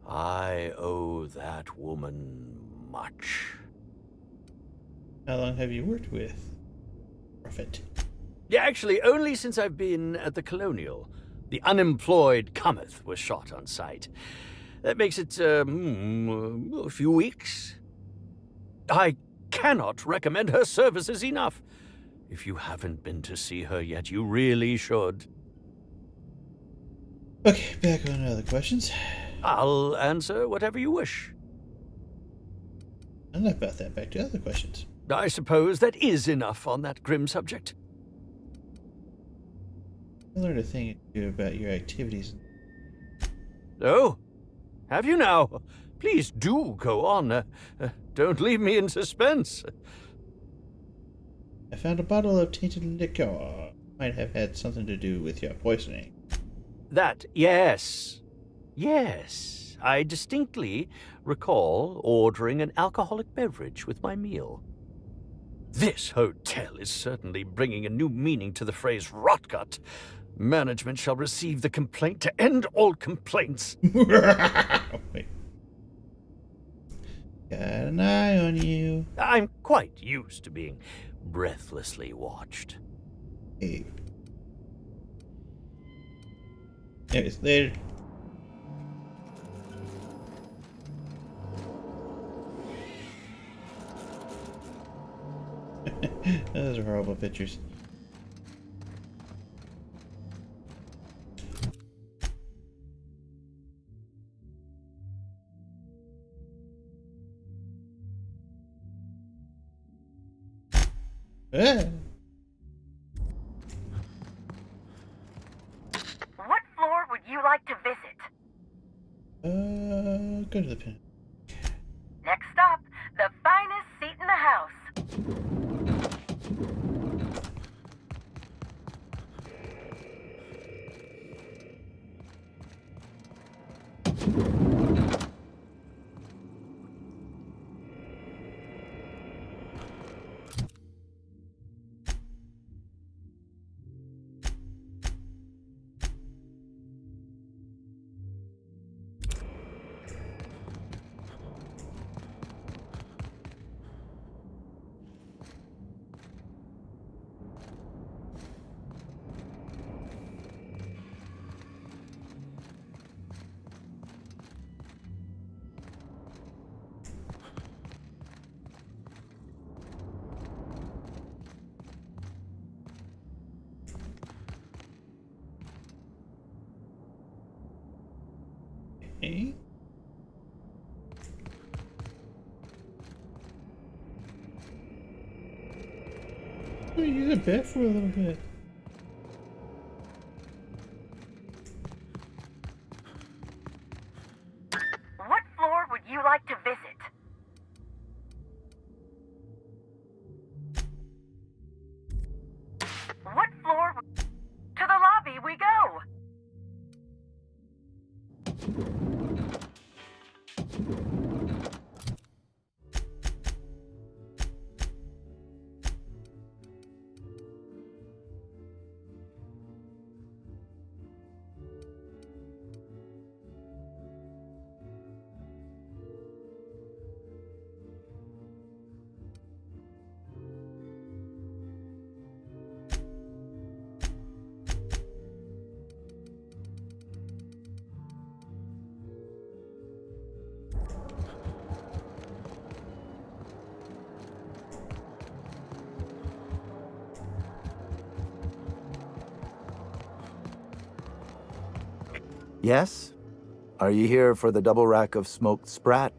I owe that woman much. How long have you worked with Prophet? Yeah, actually, only since I've been at the Colonial. The Unemployed Cometh was shot on site. That makes it, a few weeks. I cannot recommend her services enough. If you haven't been to see her yet, you really should. Okay, back on other questions. I'll answer whatever you wish. Enough about that, back to other questions. I suppose that is enough on that grim subject. I learned a thing or two about your activities. Oh? Have you now? Please do go on. Don't leave me in suspense. I found a bottle of tainted liquor. Might have had something to do with your poisoning. That, yes. Yes. I distinctly recall ordering an alcoholic beverage with my meal. This hotel is certainly bringing a new meaning to the phrase rotgut. Management shall receive the complaint to end all complaints. Wait. Got an eye on you. I'm quite used to being breathlessly watched. Hey. Anyways, later. Those are horrible pictures. What floor would you like to visit? Go to the pin. Next stop, the finest seat in the house. Okay. Let me use a bed for a little bit. What floor would you like to visit? What floor? To the lobby we go. Yes? Are you here for the double rack of smoked sprat?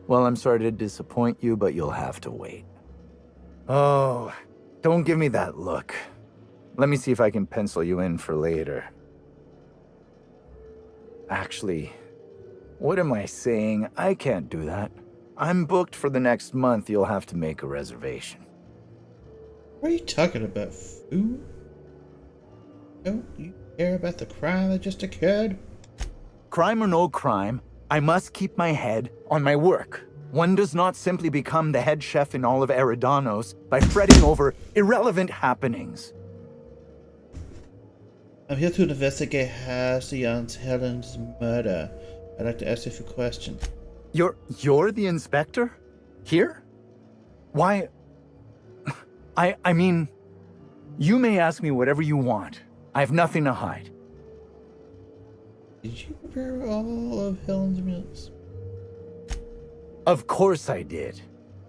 Well, I'm sorry to disappoint you, but you'll have to wait. Oh, don't give me that look. Let me see if I can pencil you in for later. Actually, what am I saying? I can't do that. I'm booked for the next month. You'll have to make a reservation. What are you talking about? Food? Don't you care about the crime that just occurred? Crime or no crime, I must keep my head on my work. One does not simply become the head chef in all of Eridanos by fretting over irrelevant happenings. I'm here to investigate Halcyon's Helen's murder. I'd like to ask you a few questions. You're the inspector? Here? Why? I mean, you may ask me whatever you want. I have nothing to hide. Did you prepare all of Helen's meals? Of course I did.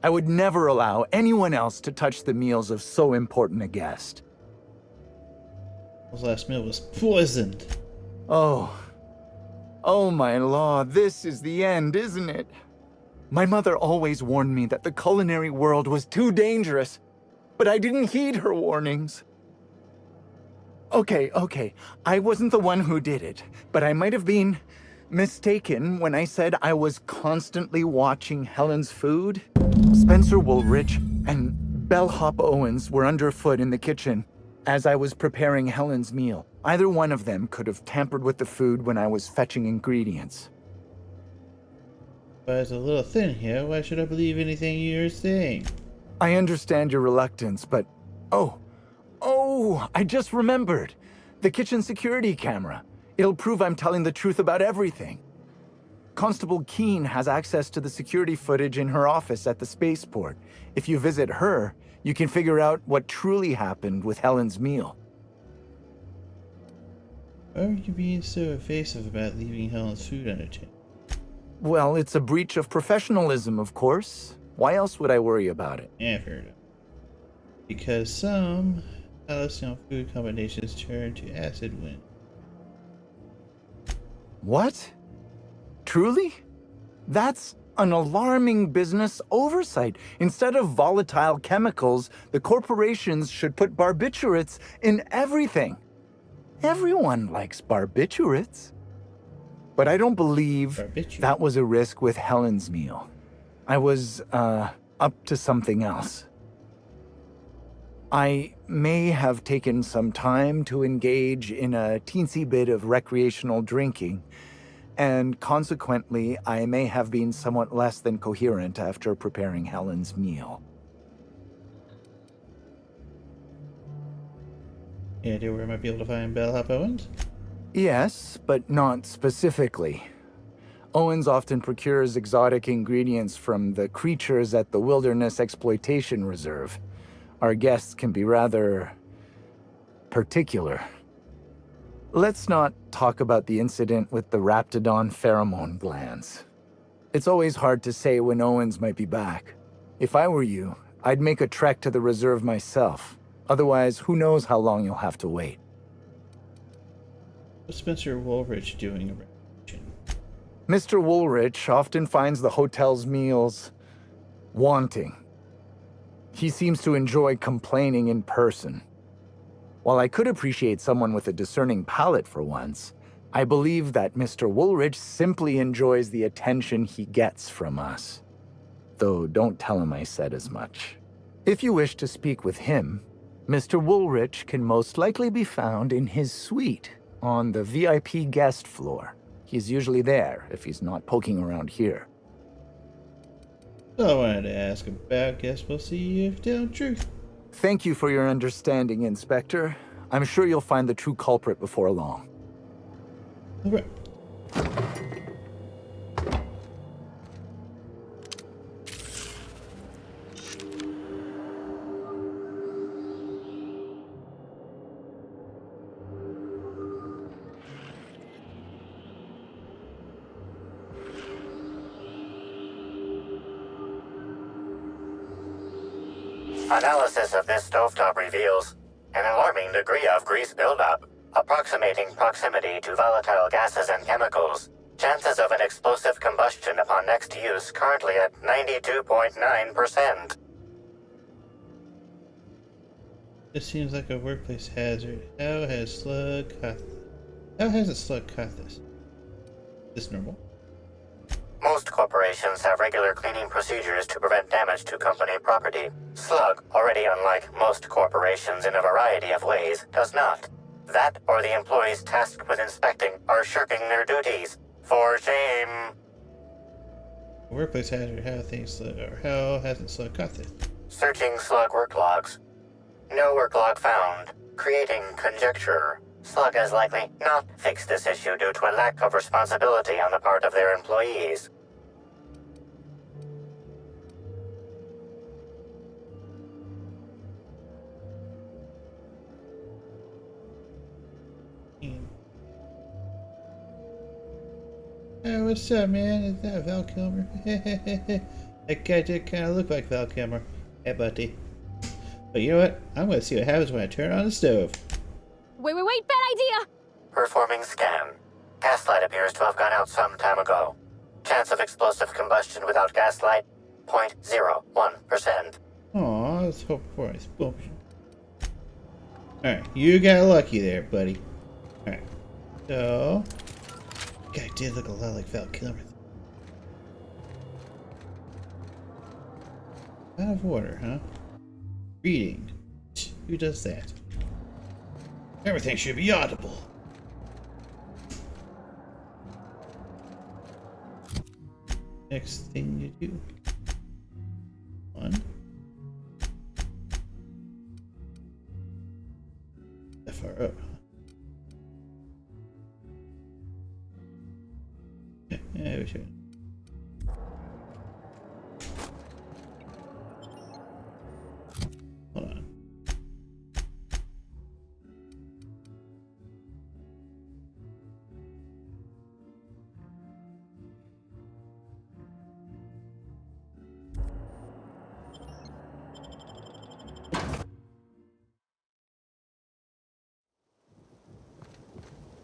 I would never allow anyone else to touch the meals of so important a guest. His last meal was poisoned. Oh my lord, this is the end, isn't it? My mother always warned me that the culinary world was too dangerous, but I didn't heed her warnings. Okay, I wasn't the one who did it, but I might have been mistaken when I said I was constantly watching Helen's food. Spencer Woolrich and Bellhop Owens were underfoot in the kitchen as I was preparing Helen's meal. Either one of them could have tampered with the food when I was fetching ingredients. But it's a little thin here. Why should I believe anything you're saying? I understand your reluctance, but... Oh, I just remembered. The kitchen security camera. It'll prove I'm telling the truth about everything. Constable Keene has access to the security footage in her office at the spaceport. If you visit her, you can figure out what truly happened with Helen's meal. Why are you being so evasive about leaving Helen's food unattended? Well, it's a breach of professionalism, of course. Why else would I worry about it? Yeah, fair enough. Because some Halcyon food combinations turn to acid when... What? Truly? That's an alarming business oversight. Instead of volatile chemicals, the corporations should put barbiturates in everything. Everyone likes barbiturates. But I don't believe that was a risk with Helen's meal. I was, up to something else. I may have taken some time to engage in a teensy bit of recreational drinking, and consequently, I may have been somewhat less than coherent after preparing Helen's meal. Any idea where I might be able to find Bellhop Owens? Yes, but not specifically. Owens often procures exotic ingredients from the creatures at the Wilderness Exploitation Reserve. Our guests can be rather particular. Let's not talk about the incident with the Raptidon pheromone glands. It's always hard to say when Owens might be back. If I were you, I'd make a trek to the reserve myself. Otherwise, who knows how long you'll have to wait. What's Spencer Woolrich doing around? Mr. Woolrich often finds the hotel's meals wanting. He seems to enjoy complaining in person. While I could appreciate someone with a discerning palate for once, I believe that Mr. Woolrich simply enjoys the attention he gets from us. Though don't tell him I said as much. If you wish to speak with him, Mr. Woolrich can most likely be found in his suite on the VIP guest floor. He's usually there if he's not poking around here. All I wanted to ask about, guess we'll see if telling the truth. Thank you for your understanding, Inspector. I'm sure you'll find the true culprit before long. All right. Analysis of this stovetop reveals an alarming degree of grease buildup, approximating proximity to volatile gases and chemicals. Chances of an explosive combustion upon next use currently at 92.9%. This seems like a workplace hazard. How hasn't Slug caught this? Is this normal? Most corporations have regular cleaning procedures to prevent damage to company property. Slug, already unlike most corporations in a variety of ways, does not. That or the employees tasked with inspecting are shirking their duties. For shame. Workplace hazard. How hasn't Slug caught this? Searching Slug work logs. No work log found. Creating conjecture. Slug has likely not fixed this issue due to a lack of responsibility on the part of their employees. Hey, what's up, man? Is that Val Kilmer? That guy did kind of look like Val Kilmer. Hey, buddy. But you know what? I'm going to see what happens when I turn on the stove. Wait, bad idea! Performing scan. Gaslight appears to have gone out some time ago. Chance of explosive combustion without gaslight, 0.01%. Aw, let's hope for an explosion. Alright, you got lucky there, buddy. Alright, so... Guy did look a lot like Val Kilmer. Out of order, huh? Reading. Who does that? Everything should be audible. Next thing you do. One. FRO. Yeah, we should. Hold on.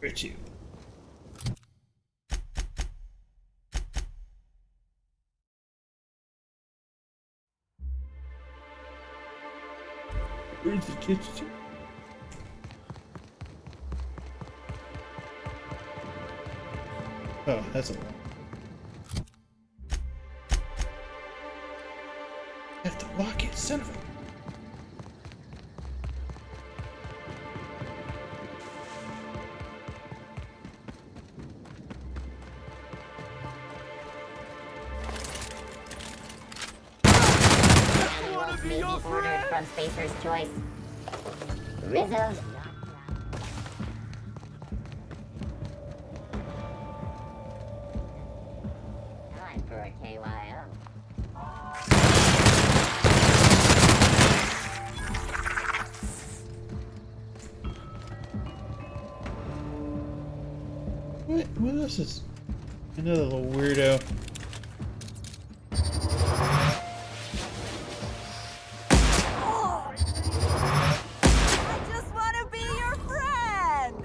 Richie. Where's the kitchen? Oh, that's a lot. I have to lock it, son of a... Ordered from Spacer's Choice. Rizzo's time for a KYO. What else is... Another little weirdo. I just want to be your friend!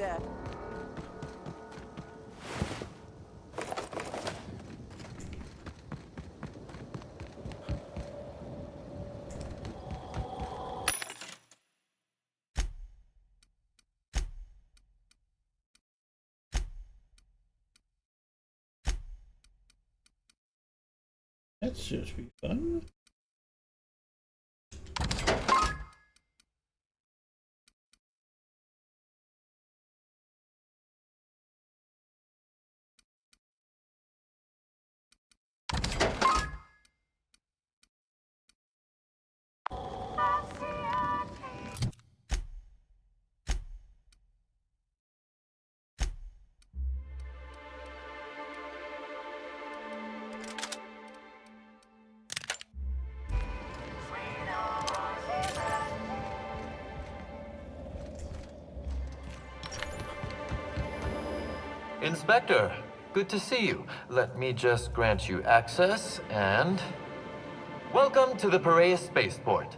That should be fun. Inspector, good to see you. Let me just grant you access and... Welcome to the Piraeus Spaceport.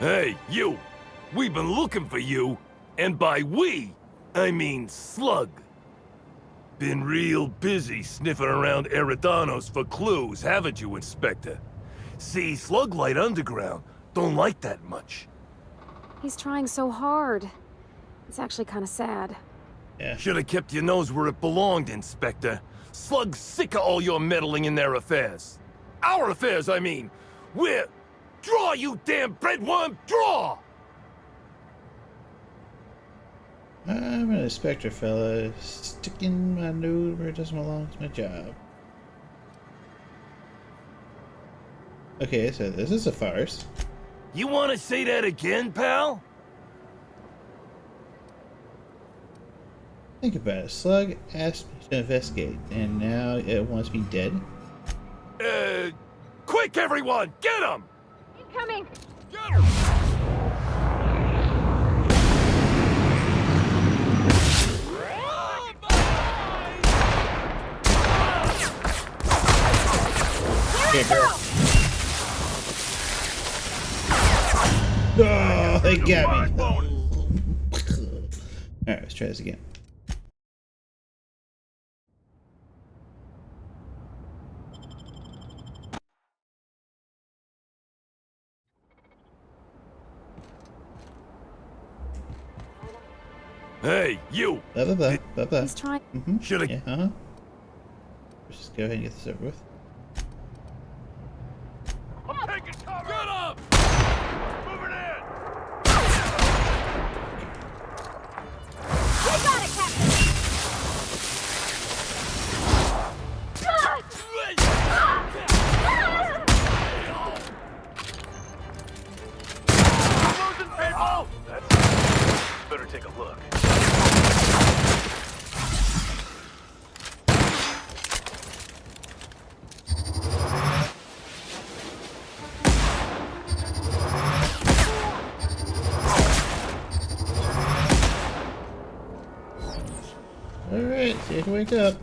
Hey, you! We've been looking for you, and by we, I mean Slug. Been real busy sniffing around Eridanos for clues, haven't you, Inspector? See, Slug Light Underground don't like that much. He's trying so hard. It's actually kind of sad. Yeah. Should have kept your nose where it belonged, Inspector. Slug's sick of all your meddling in their affairs. Our affairs, I mean. We're... Draw, you damn breadworm, draw! I'm an inspector, fella. Sticking my nose where it doesn't belong to my job. Okay, so this is a farce. You want to say that again, pal? Think about it. Slug asked me to investigate, and now it wants me dead. Quick, everyone! Get him! Coming! Here, girl. Oh, they got me. Alright, let's try this again. Hey, you! Blah. He's trying. Mm-hmm. Should've- Yeah, huh? Let's just go ahead and get this over with. Get up! Moving in! We got it, Captain! Losing people! That's... Better take a look. Alright, see if you wake up.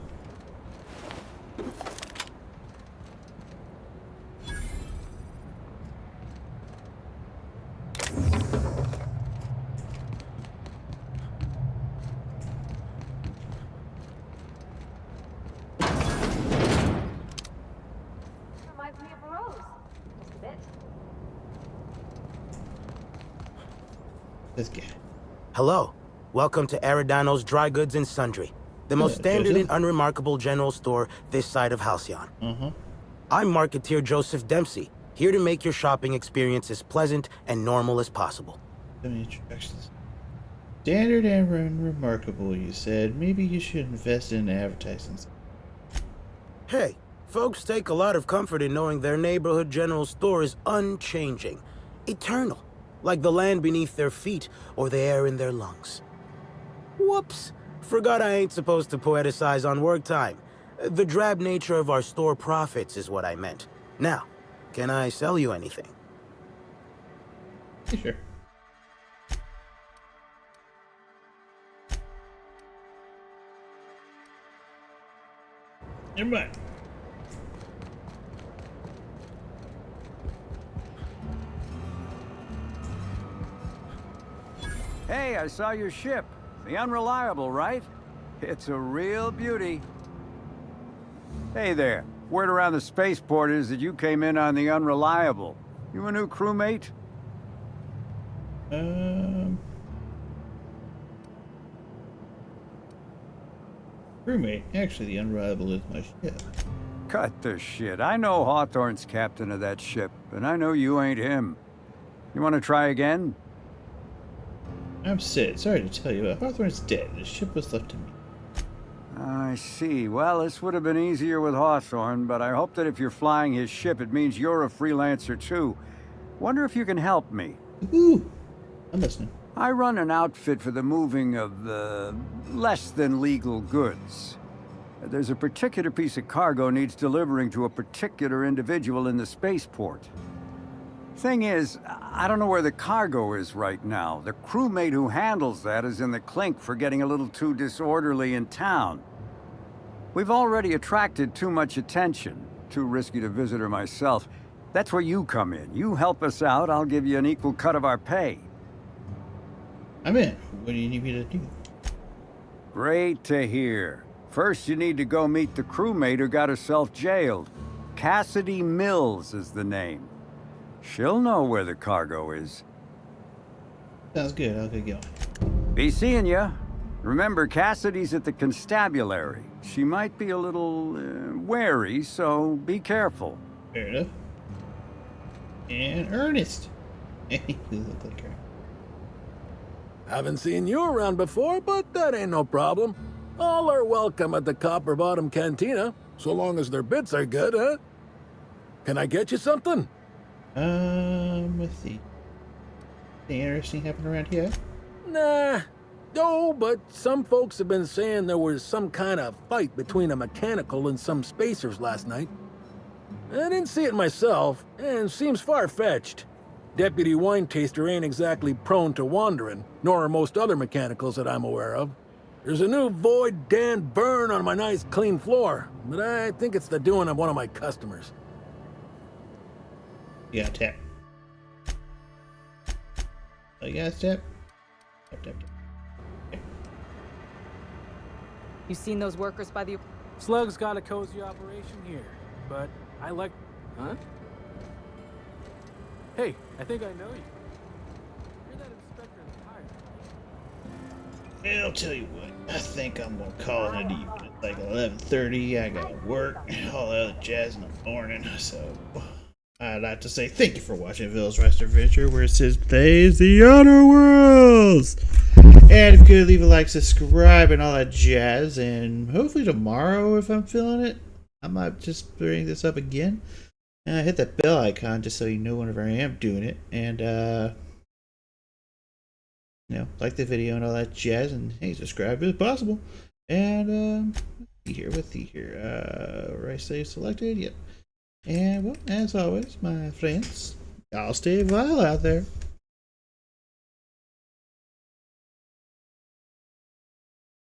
Reminds me of Rose. Just a bit. This guy. Hello. Welcome to Eridanos Dry Goods and Sundry, the most standard and unremarkable general store this side of Halcyon. I'm marketeer Joseph Dempsey, here to make your shopping experience as pleasant and normal as possible. Introductions. Standard and unremarkable, you said. Maybe you should invest in advertising. Hey, folks take a lot of comfort in knowing their neighborhood general store is unchanging, eternal, like the land beneath their feet or the air in their lungs. Whoops! Forgot I ain't supposed to poeticize on work time. The drab nature of our store profits is what I meant. Now, can I sell you anything? Sure. Never mind. Hey, I saw your ship. The Unreliable, right? It's a real beauty. Hey there. Word around the spaceport is that you came in on the Unreliable. You a new crewmate? Crewmate. Actually, the Unreliable is my ship. Cut the shit. I know Hawthorne's captain of that ship, and I know you ain't him. You want to try again? I'm Sid. Sorry to tell you, but Hawthorne's dead. The ship was left to me. I see. Well, this would have been easier with Hawthorne, but I hope that if you're flying his ship, it means you're a freelancer too. Wonder if you can help me. Ooh, I'm listening. I run an outfit for the moving of less than legal goods. There's a particular piece of cargo needs delivering to a particular individual in the spaceport. Thing is, I don't know where the cargo is right now. The crewmate who handles that is in the clink for getting a little too disorderly in town. We've already attracted too much attention. Too risky to visit her myself. That's where you come in. You help us out, I'll give you an equal cut of our pay. I'm in. What do you need me to do? Great to hear. First, you need to go meet the crewmate who got herself jailed. Cassidy Mills is the name. She'll know where the cargo is. Sounds good. I'll get going. Be seeing ya. Remember, Cassidy's at the constabulary. She might be a little wary, so be careful. Fair enough. And Ernest. You look like her. Haven't seen you around before, but that ain't no problem. All are welcome at the Copper Bottom Cantina, so long as their bits are good, huh? Can I get you something? Let's see. Anything interesting happen around here? Nah. No, but some folks have been saying there was some kind of fight between a mechanical and some spacers last night. I didn't see it myself, and seems far-fetched. Deputy Wine Taster ain't exactly prone to wandering, nor are most other mechanicals that I'm aware of. There's a new Void Dan burn on my nice clean floor, but I think it's the doing of one of my customers. Yeah, tap. Oh, you guys tap? Tap, tap, tap. Okay. You seen those workers by the... Slug's got a cozy operation here, but I like... Huh? Hey, I think I know you. You're that inspector in the tire. And I'll tell you what, I think I'm gonna call it even. It's like 11:30. I got work and all that other jazz in the morning. So I'd like to say thank you for watching Vill's Rest Adventure, where it says plays the Outer Worlds. And if you could leave a like, subscribe, and all that jazz. And hopefully tomorrow, if I'm feeling it, I might just bring this up again. And hit that bell icon just so you know whenever I am doing it. And like the video and all that jazz, and hey, subscribe if possible. And let's see here, where I say selected, yep. And well, as always, my friends, y'all stay vile out there.